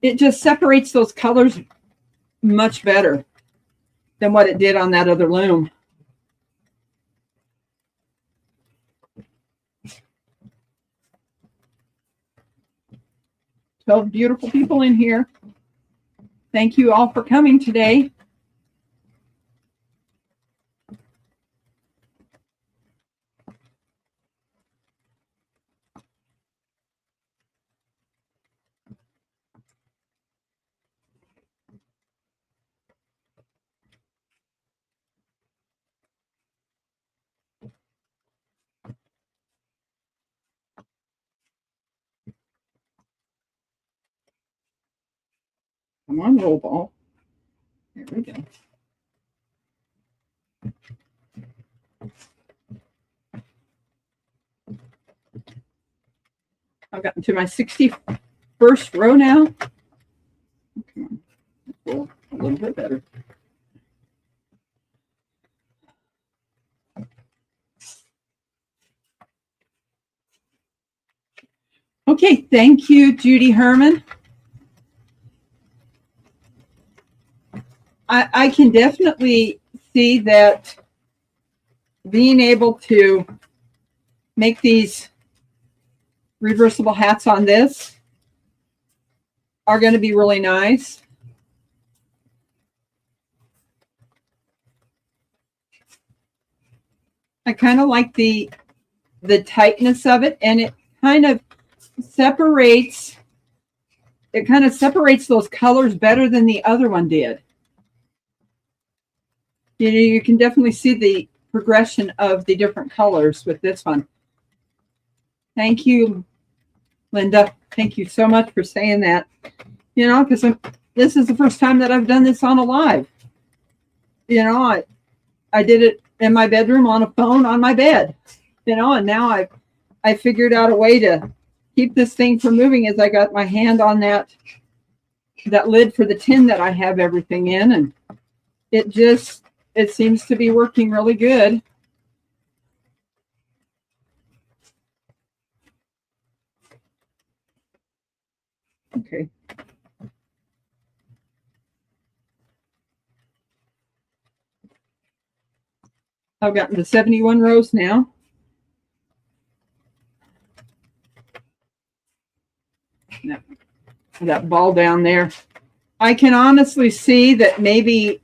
It just separates those colors much better than what it did on that other loom. 12 beautiful people in here. Thank you all for coming today. Come on, roll ball. There we go. I've gotten to my 61st row now. Come on, a little bit better. Okay, thank you, Judy Herman. I can definitely see that being able to make these reversible hats on this are going to be really nice. I kind of like the tightness of it, and it kind of separates those colors better than the other one did. You know, you can definitely see the progression of the different colors with this one. Thank you, Linda. Thank you so much for saying that. You know, because this is the first time that I've done this on a live. You know, I did it in my bedroom on a phone on my bed. You know, and now I figured out a way to keep this thing from moving as I got my hand on that lid for the tin that I have everything in, and it seems to be working really good. Okay. I've gotten to 71 rows now. That ball down there. I can honestly see that maybe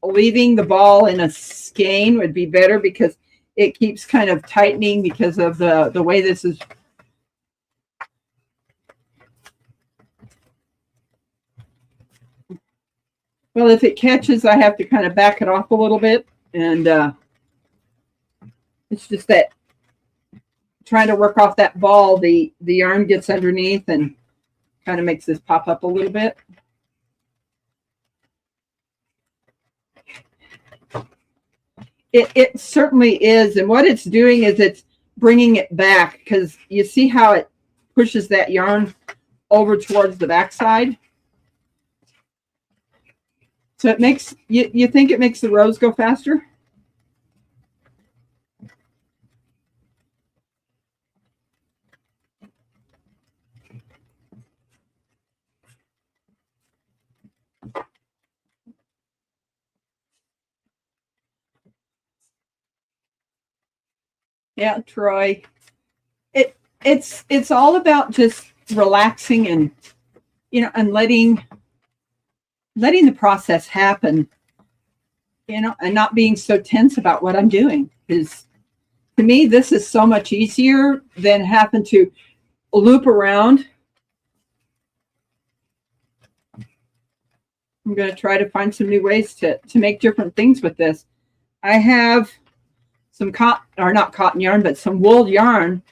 leaving the ball in a skein would be better because it keeps kind of tightening because of the way this is. Well, if it catches, I have to kind of back it off a little bit. And it's just that trying to work off that ball, the yarn gets underneath and kind of makes this pop up a little bit. It certainly is. And what it's doing is it's bringing it back, because you see how it pushes that yarn over towards the backside. So it makes, you think it makes the rows go faster? Yeah, Troy. It's all about just relaxing and, you know, and letting the process happen, you know, and not being so tense about what I'm doing. Because to me, this is so much easier than having to loop around. I'm going to try to find some new ways to make different things with this. I have some cotton, or not cotton yarn, but some wool yarn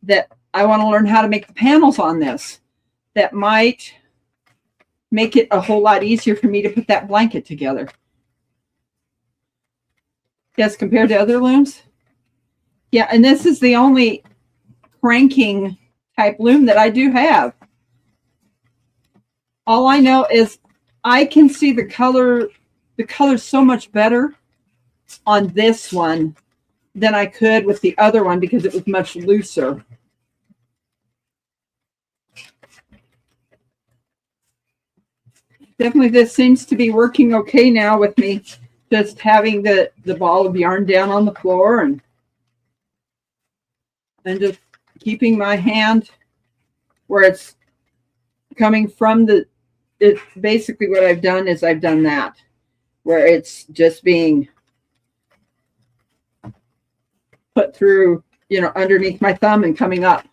that I want to learn how to make the panels on this. That might make it a whole lot easier for me to put that blanket together. Yes, compared to other looms. Yeah, and this is the only cranking type loom that I do have. All I know is I can see the color so much better on this one than I could with the other one because it was much looser. Definitely this seems to be working okay now with me just having the ball of yarn down on the floor and just keeping my hand where it's coming from. It's basically what I've done is I've done that where it's just being put through, you know, underneath my thumb and coming up.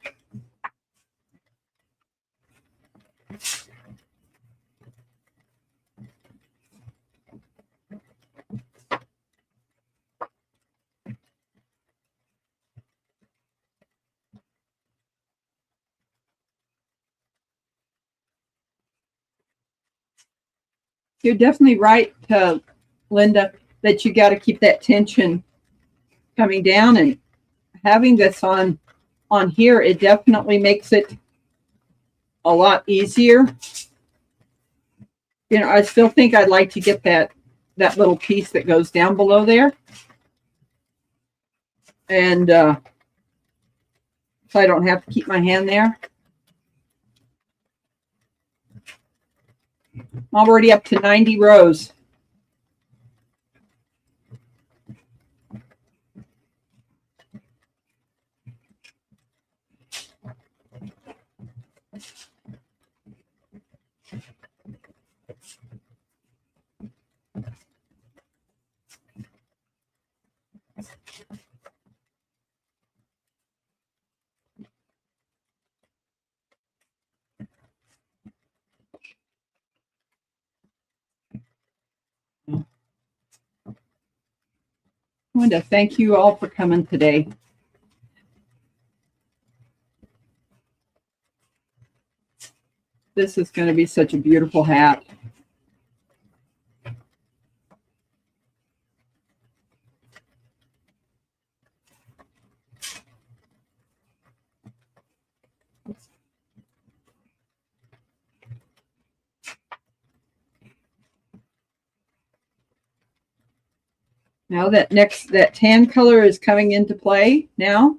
You're definitely right, Linda, that you got to keep that tension coming down, and having this on here, it definitely makes it a lot easier. You know, I still think I'd like to get that little piece that goes down below there. And so I don't have to keep my hand there. I'm already up to 90 rows. I want to thank you all for coming today. This is going to be such a beautiful hat. Now that tan color is coming into play now.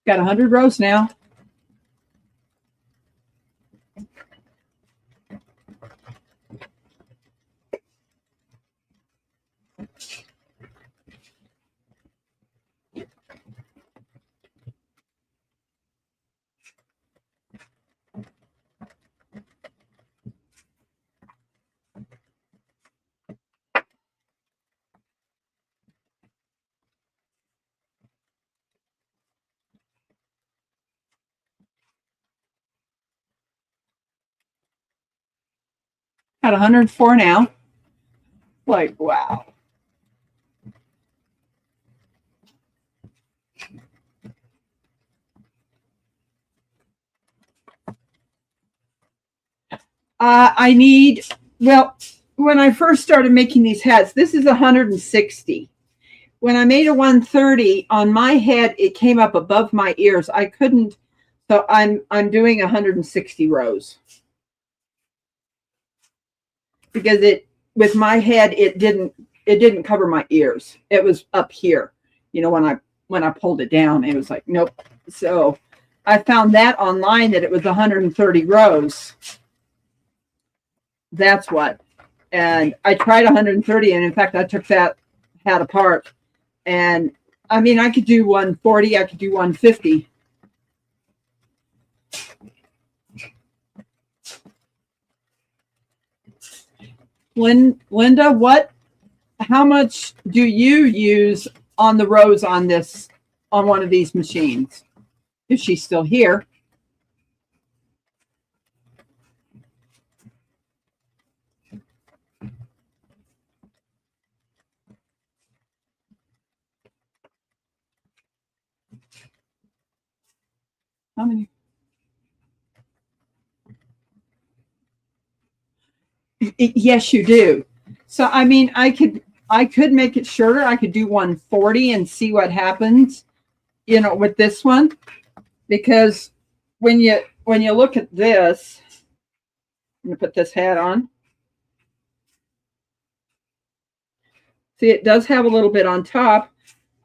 Got 100 rows now. Got 104 now. Like, wow. I need Well, when I first started making these hats, this is 160. When I made a 130 on my head, it came up above my ears. I couldn't, so I'm doing 160 rows because it with my head it didn't cover my ears. It was up here. You know, when I pulled it down, it was like nope. So I found that online that it was 130 rows. That's what. And I tried 130, and in fact, I took that hat apart. And I mean, I could do 140, I could do 150. Linda, how much do you use on the rows on one of these machines? If she's still here. How many? Yes, you do. So I mean, I could make it shorter. I could do 140 and see what happens, you know, with this one. Because when you look at this, I'm gonna put this hat on. See, it does have a little bit on top.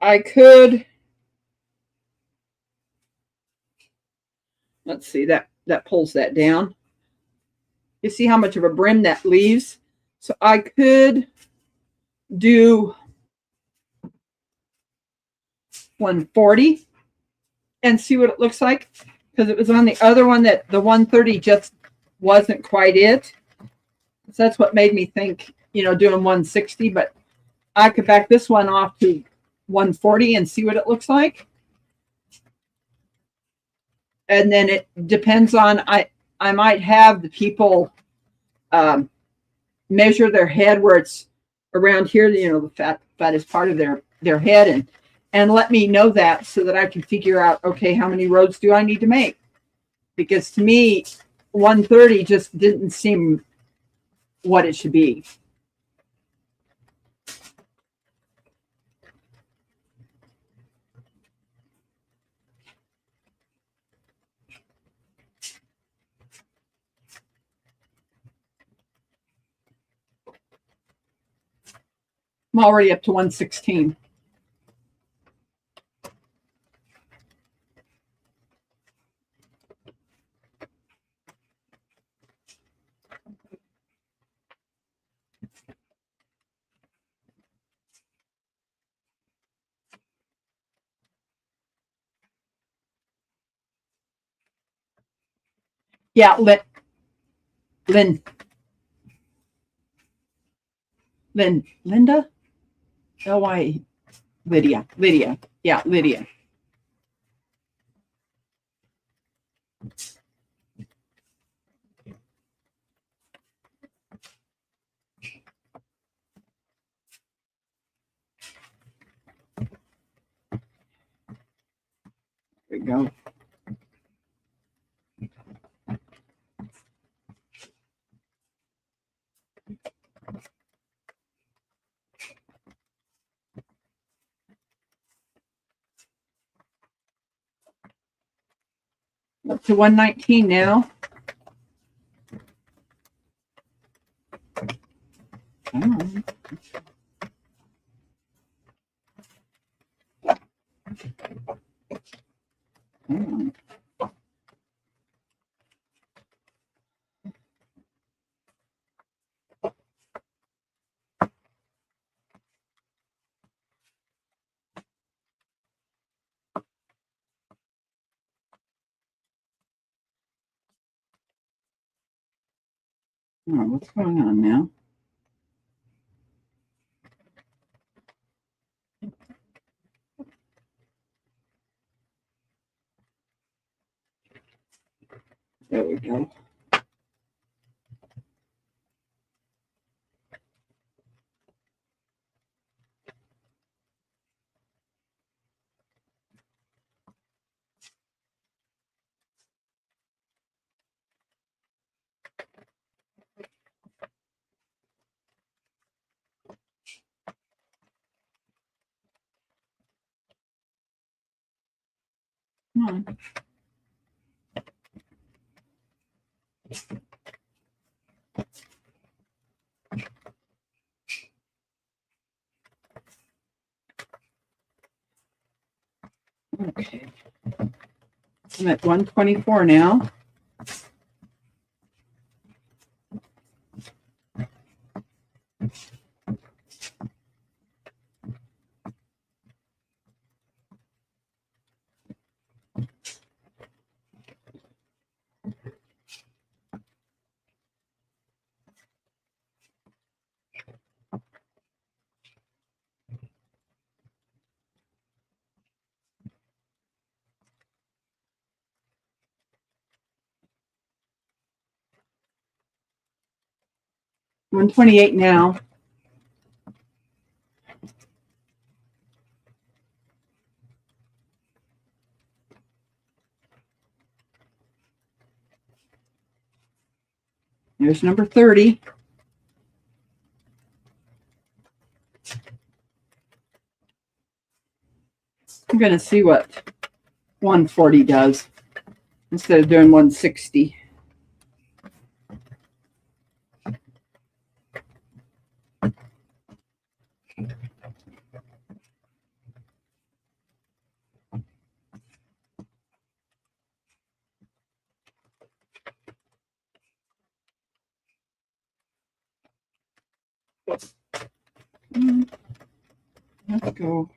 I could, let's see, that pulls that down. You see how much of a brim that leaves? So I could do 140 and see what it looks like, because it was on the other one that the 130 just wasn't quite it. So that's what made me think, you know, doing 160, but I could back this one off to 140 and see what it looks like. And then it depends on, I might have the people measure their head where it's around here, you know, the fat is part of their head, and let me know that so that I can figure out, okay, how many rows do I need to make? Because to me, 130 just didn't seem what it should be. I'm already up to 116. Yeah, Linda? L-Y, Lydia. Yeah, Lydia. There we go. Up to 119 now. Come on. Come on. Oh, what's going on now? There we go. on. Okay. I'm at 124 now. $128 now. There's number 30. I'm going to see what 140 does instead of doing 160. Let's go.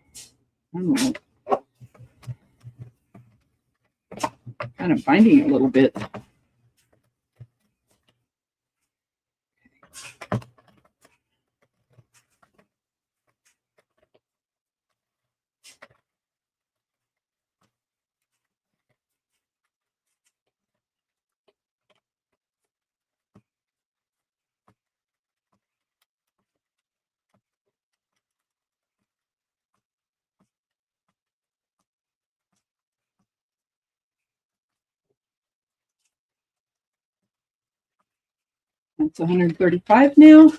I don't know. Kind of binding it a little bit. That's 135 now.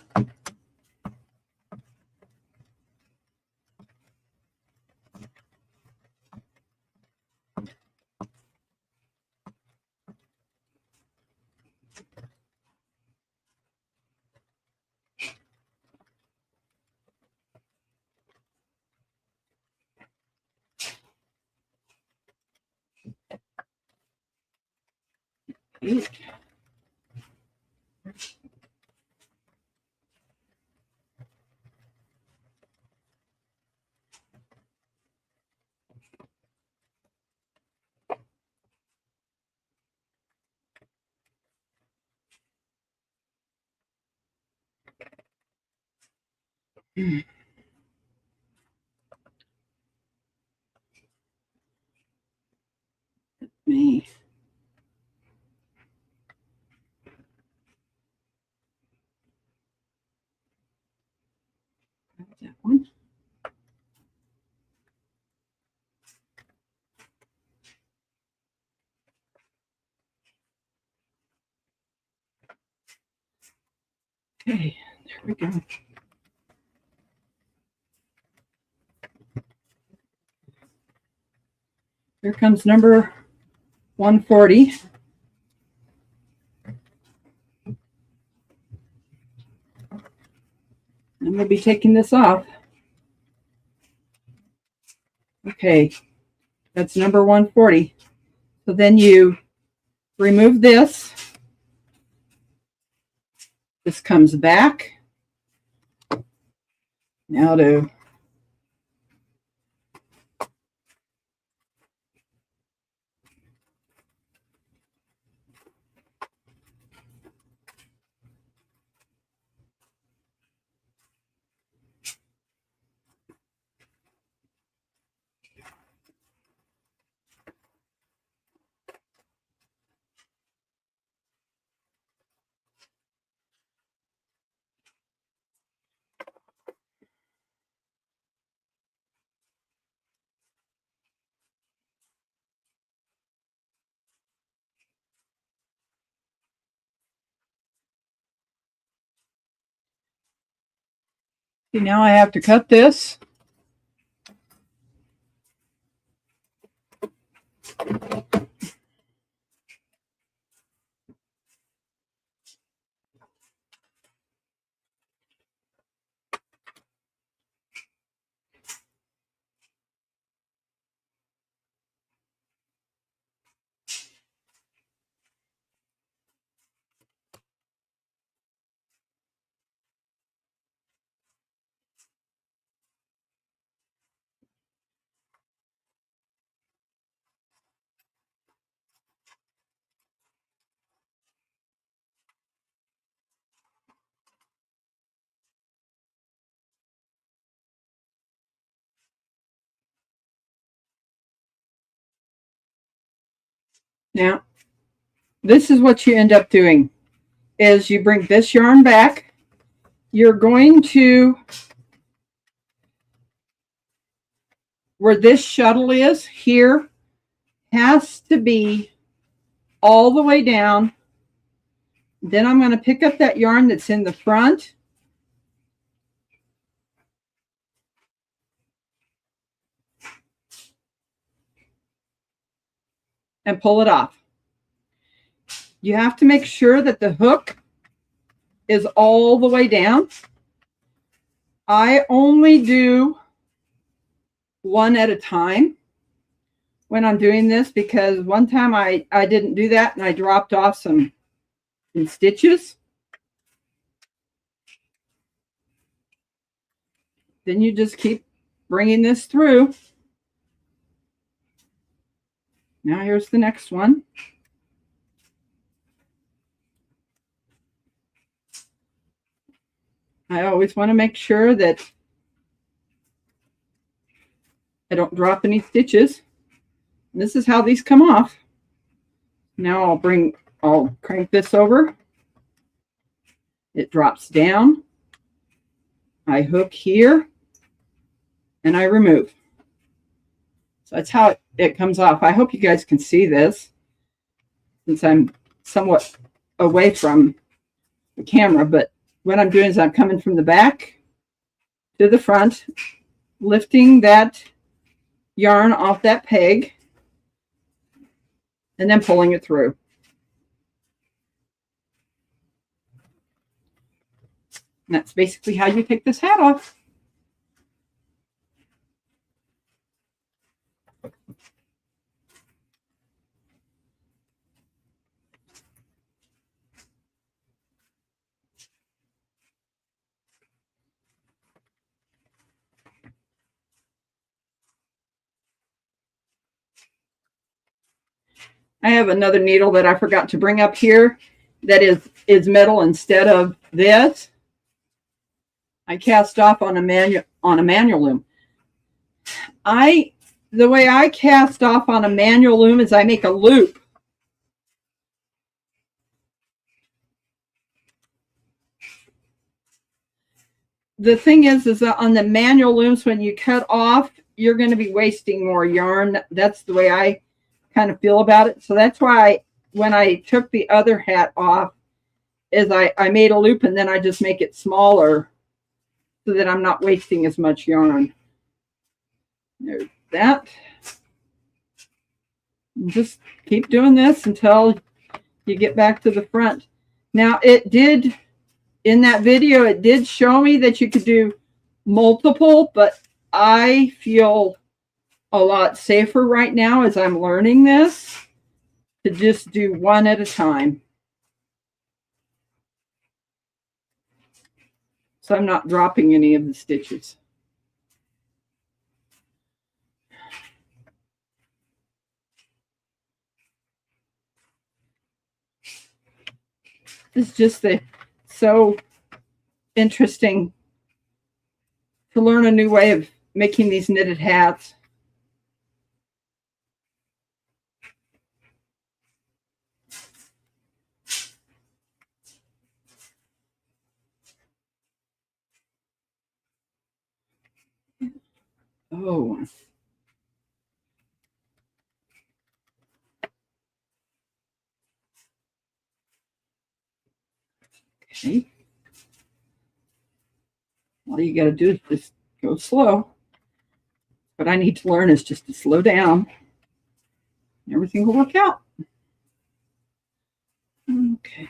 Eight. Me. That one. Okay, there we go. Here comes number 140. I'm going to be taking this off. Okay, that's number 140. So then you remove this. This comes back. Now to see, now I have to cut this. Now, this is what you end up doing is you bring this yarn back. You're going to, where this shuttle is here, has to be all the way down. Then I'm going to pick up that yarn that's in the front. And pull it off. You have to make sure that the hook is all the way down. I only do one at a time when I'm doing this, because one time I didn't do that and I dropped off some stitches. Then you just keep bringing this through. Now here's the next one. I always want to make sure that I don't drop any stitches. And this is how these come off. Now I'll crank this over. It drops down. I hook here and I remove. So that's how it comes off. I hope you guys can see this since I'm somewhat away from the camera, but what I'm doing is I'm coming from the back to the front, lifting that yarn off that peg, and then pulling it through. And that's basically how you take this hat off. I have another needle that I forgot to bring up here that is metal instead of this. I cast off on a manual loom. The way I cast off on a manual loom is I make a loop. The thing is that on the manual looms, when you cut off, you're going to be wasting more yarn. That's the way I kind of feel about it. So that's why when I took the other hat off, is I made a loop and then I just make it smaller so that I'm not wasting as much yarn. There's that. And just keep doing this until you get back to the front. Now it did, in that video, it did show me that you could do multiple, but I feel a lot safer right now as I'm learning this to just do one at a time. So I'm not dropping any of the stitches. It's just so interesting to learn a new way of making these knitted hats. Oh. Okay. All you got to do is just go slow. What I need to learn is just to slow down everything will work out. Okay.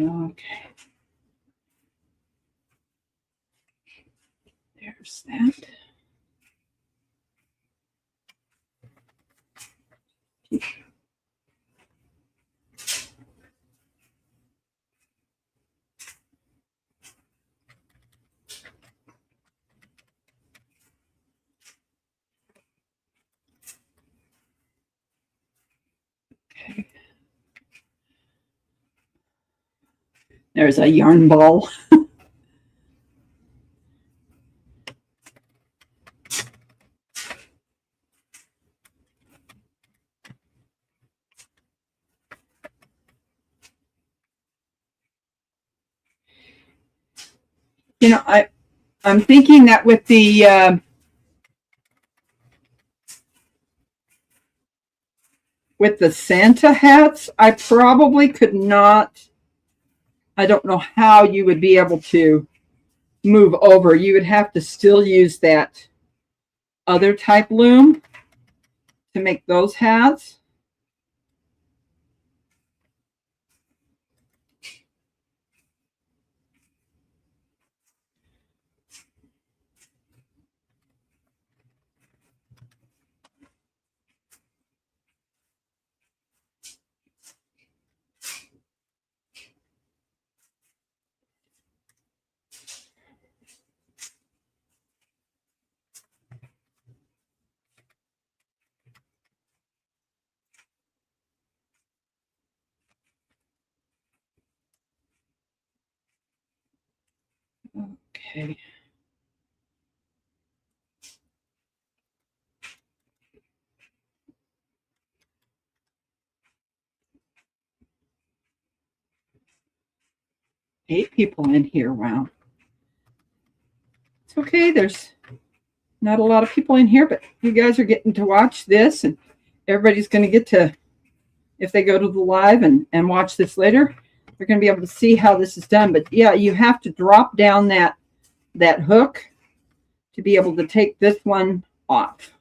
Okay. There's that. Okay. There's a yarn ball. You know, I'm thinking that with the Santa hats, I probably could not. I don't know how you would be able to move over. You would have to still use that other type loom to make those hats. Okay. Eight people in here. Wow. It's okay. There's not a lot of people in here, but you guys are getting to watch this, and everybody's going to get to, if they go to the live and watch this later, they're going to be able to see how this is done. But yeah, you have to drop down that hook to be able to take this one off.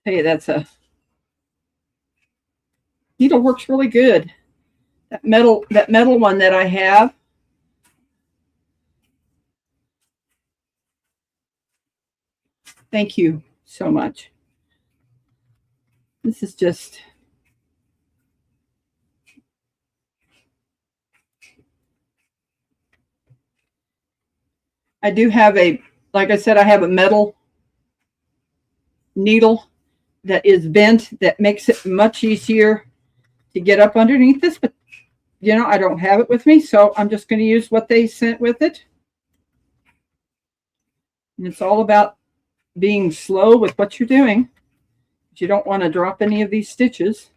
Hey, that's a needle, works really good. That metal one that I have. Thank you so much. This is just, I do have like I said, I have a metal needle that is bent that makes it much easier to get up underneath this, but you know, I don't have it with me, so I'm just going to use what they sent with it. And it's all about being slow with what you're doing. You don't want to drop any of these stitches.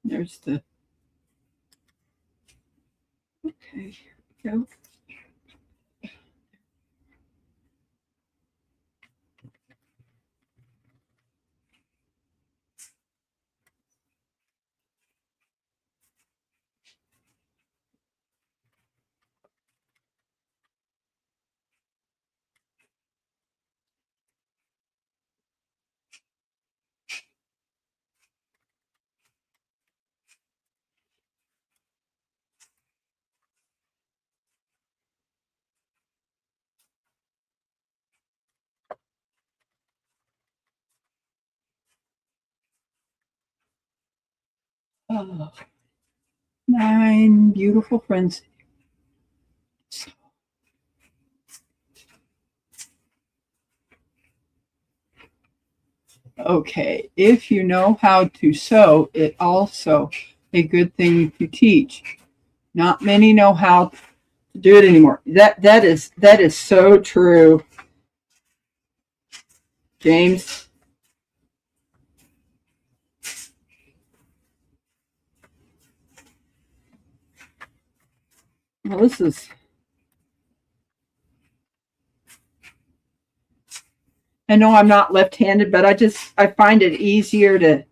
There's the, okay, go. Oh, 9 beautiful friends. Okay, if you know how to sew, it also a good thing to teach. Not many know how to do it anymore. That is so true, James. Well, this is. I know I'm not left-handed, but I find it easier to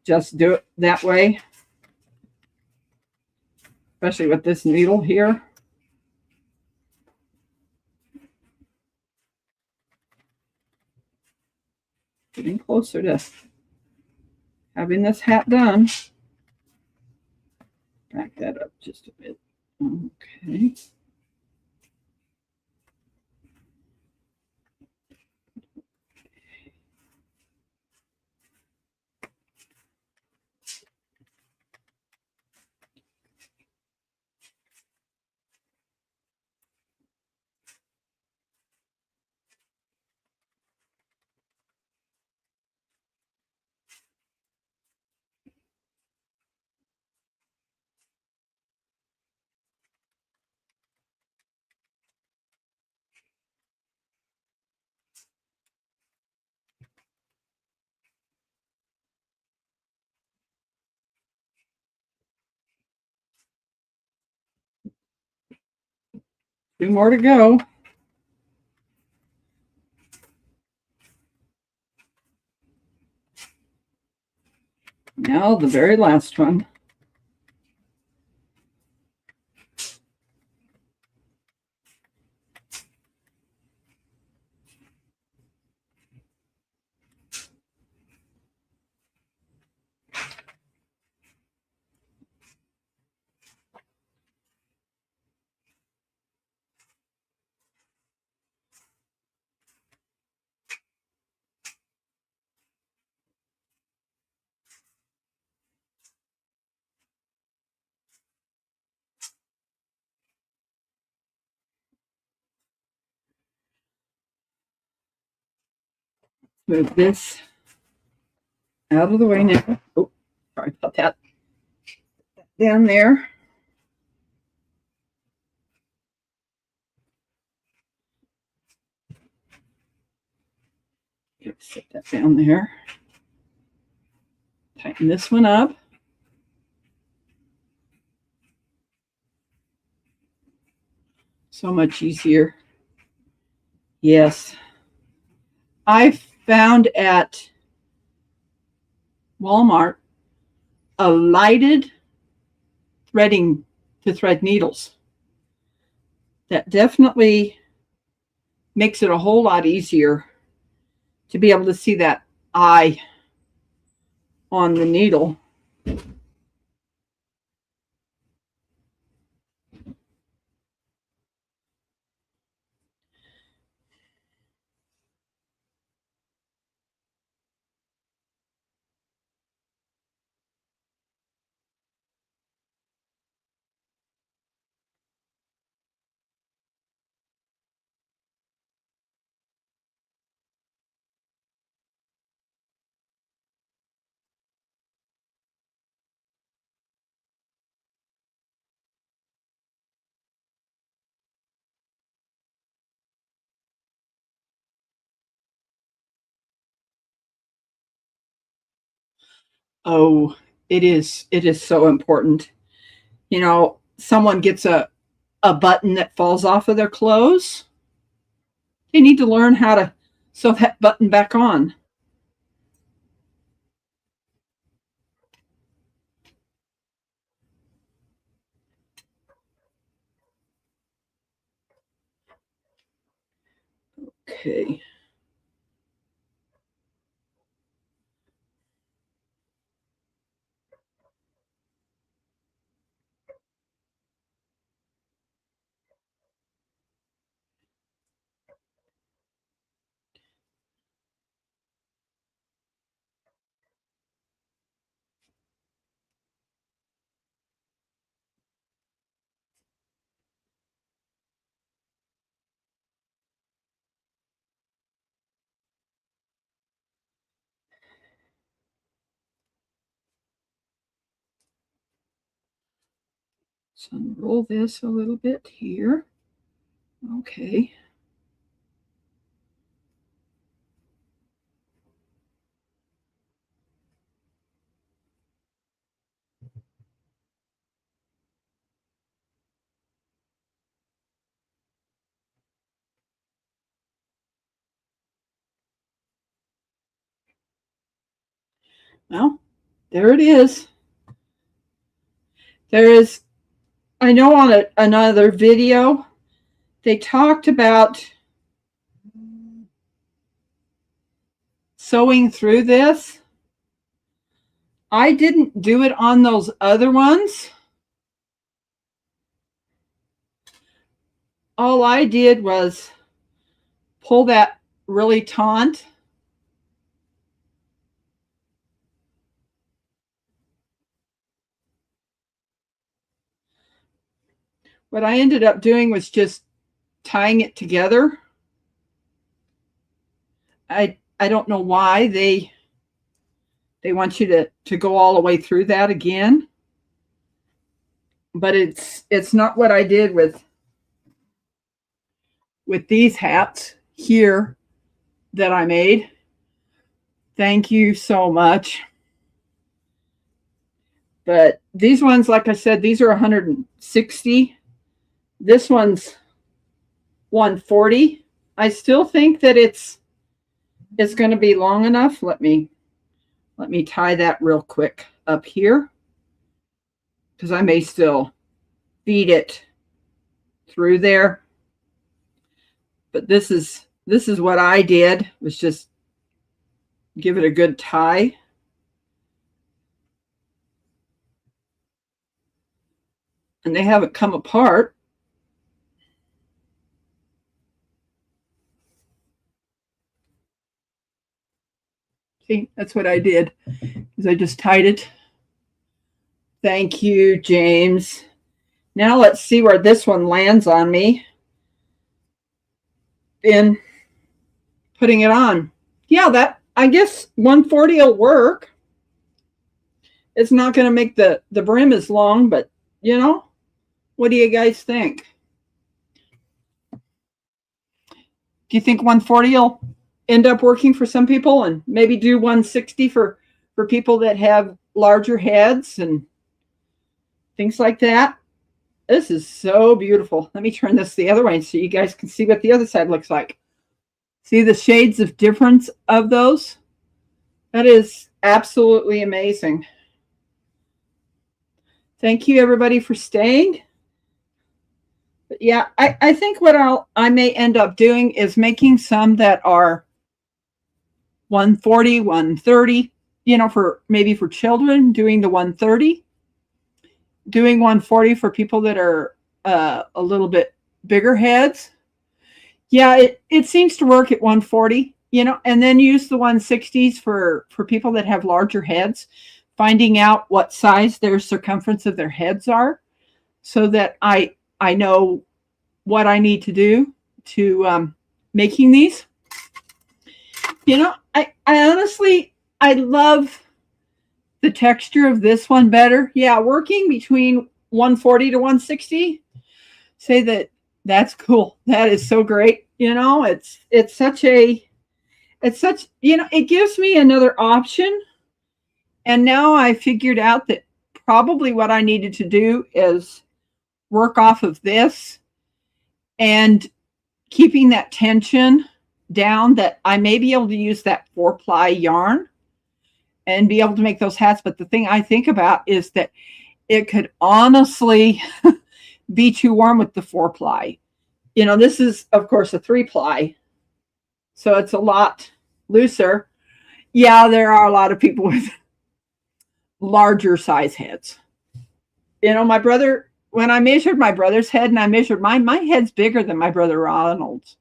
just do it that way, especially with this needle here. Getting closer to having this hat done. Back that up just a bit. Okay. Two more to go. Now the very last one. Move this out of the way now. Oh, sorry about that. Down there. Set that down there. Tighten this one up. So much easier. Yes. I found at Walmart a lighted threading to thread needles. That definitely makes it a whole lot easier to be able to see that eye on the needle. Oh, it is so important. Someone gets a button that falls off of their clothes. They need to learn how to sew that button back on. Okay. So unroll this a little bit here. Okay. Well, there it is. There is, I know on another video, they talked about sewing through this. I didn't do it on those other ones. All I did was pull that really taut. What I ended up doing was just tying it together. I don't know why they want you to go all the way through that again. But it's not what I did with these hats here that I made. Thank you so much. But these ones, like I said, these are 160. This one's 140. I still think that it's going to be long enough. Let me tie that real quick up here, because I may still feed it through there. But this is what I did, was just give it a good tie. And they haven't come apart. See, that's what I did, is I just tied it. Thank you, James. Now let's see where this one lands on me in putting it on. Yeah, that, I guess 140 will work. It's not going to make the brim as long, but you know, what do you guys think? Do you think 140 will end up working for some people, and maybe do 160 for people that have larger heads and things like that? This is so beautiful. Let me turn this the other way so you guys can see what the other side looks like. See the shades of difference of those? That is absolutely amazing. Thank you, everybody, for staying. But yeah, I think what I may end up doing is making some that are 140, 130, you know, for maybe for children, doing the 130, doing 140 for people that are a little bit bigger heads. Yeah, it seems to work at 140, you know, and then use the 160s for people that have larger heads, finding out what size their circumference of their heads are, so that I know what I need to do to making these. You know, I honestly, I love the texture of this one better. Yeah, working between 140 to 160, say that's cool. That is so great. You know, it's such, you know, it gives me another option. And now I figured out that probably what I needed to do is work off of this and keeping that tension down, that I may be able to use that 4-ply yarn and be able to make those hats. But the thing I think about is that it could honestly be too warm with the 4-ply. You know, this is, of course, a 3-ply, so it's a lot looser. Yeah, there are a lot of people with larger size heads. You know, my brother, when I measured my brother's head and I measured mine, my head's bigger than my brother Ronald's,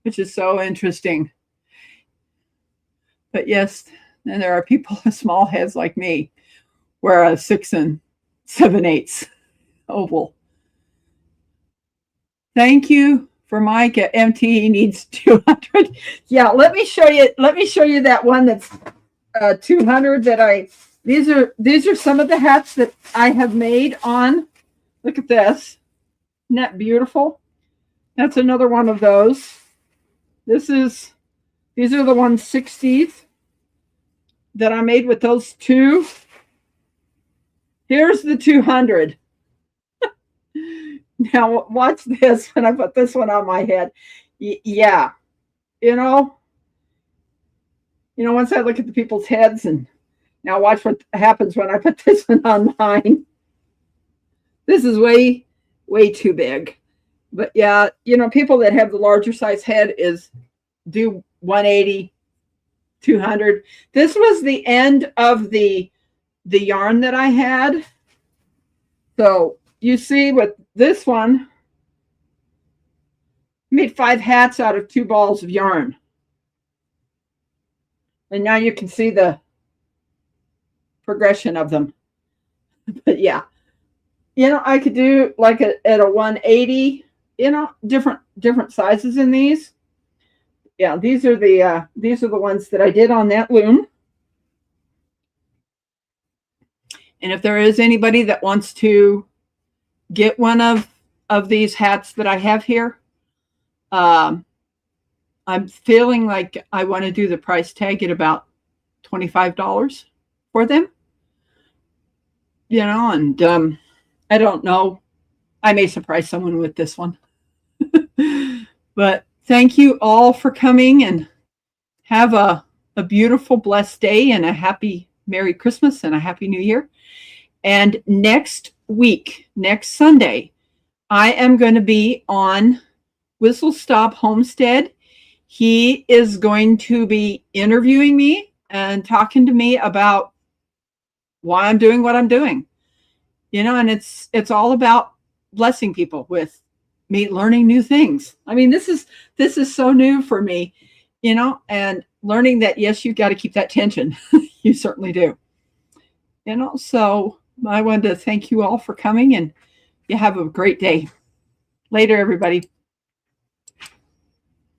which is so interesting. But yes, then there are people with small heads like me, where a 6 7/8 oval. Thank you for Mike at MT needs 200. Yeah, let me show you that one that's 200 that these are some of the hats that I have made on Look at this. Isn't that beautiful? That's another one of those. These are the 160s that I made with those two. Here's the 200. Now watch this when I put this one on my head. Yeah, you know, once I look at the people's heads, and now watch what happens when I put this one on mine. This is way, way too big. But yeah, people that have the larger size head do 180, 200. This was the end of the yarn that I had. So you see with this one, I made 5 hats out of 2 balls of yarn. And now you can see the progression of them. But yeah, I could do like at a 180, different sizes in these. Yeah, these are the ones that I did on that loom. And if there is anybody that wants to get one of these hats that I have here, I'm feeling like I want to do the price tag at about $25 for them. And I don't know. I may surprise someone with this one. But thank you all for coming, and have a beautiful, blessed day, and a happy Merry Christmas and a Happy New Year. And next week, next Sunday, I am going to be on Whistle Stop Homestead. He is going to be interviewing me and talking to me about why I'm doing what I'm doing. And it's all about blessing people with me learning new things. I mean, this is so new for me, and learning that, yes, you've got to keep that tension. You certainly do. So I wanted to thank you all for coming, and you have a great day. Later, everybody.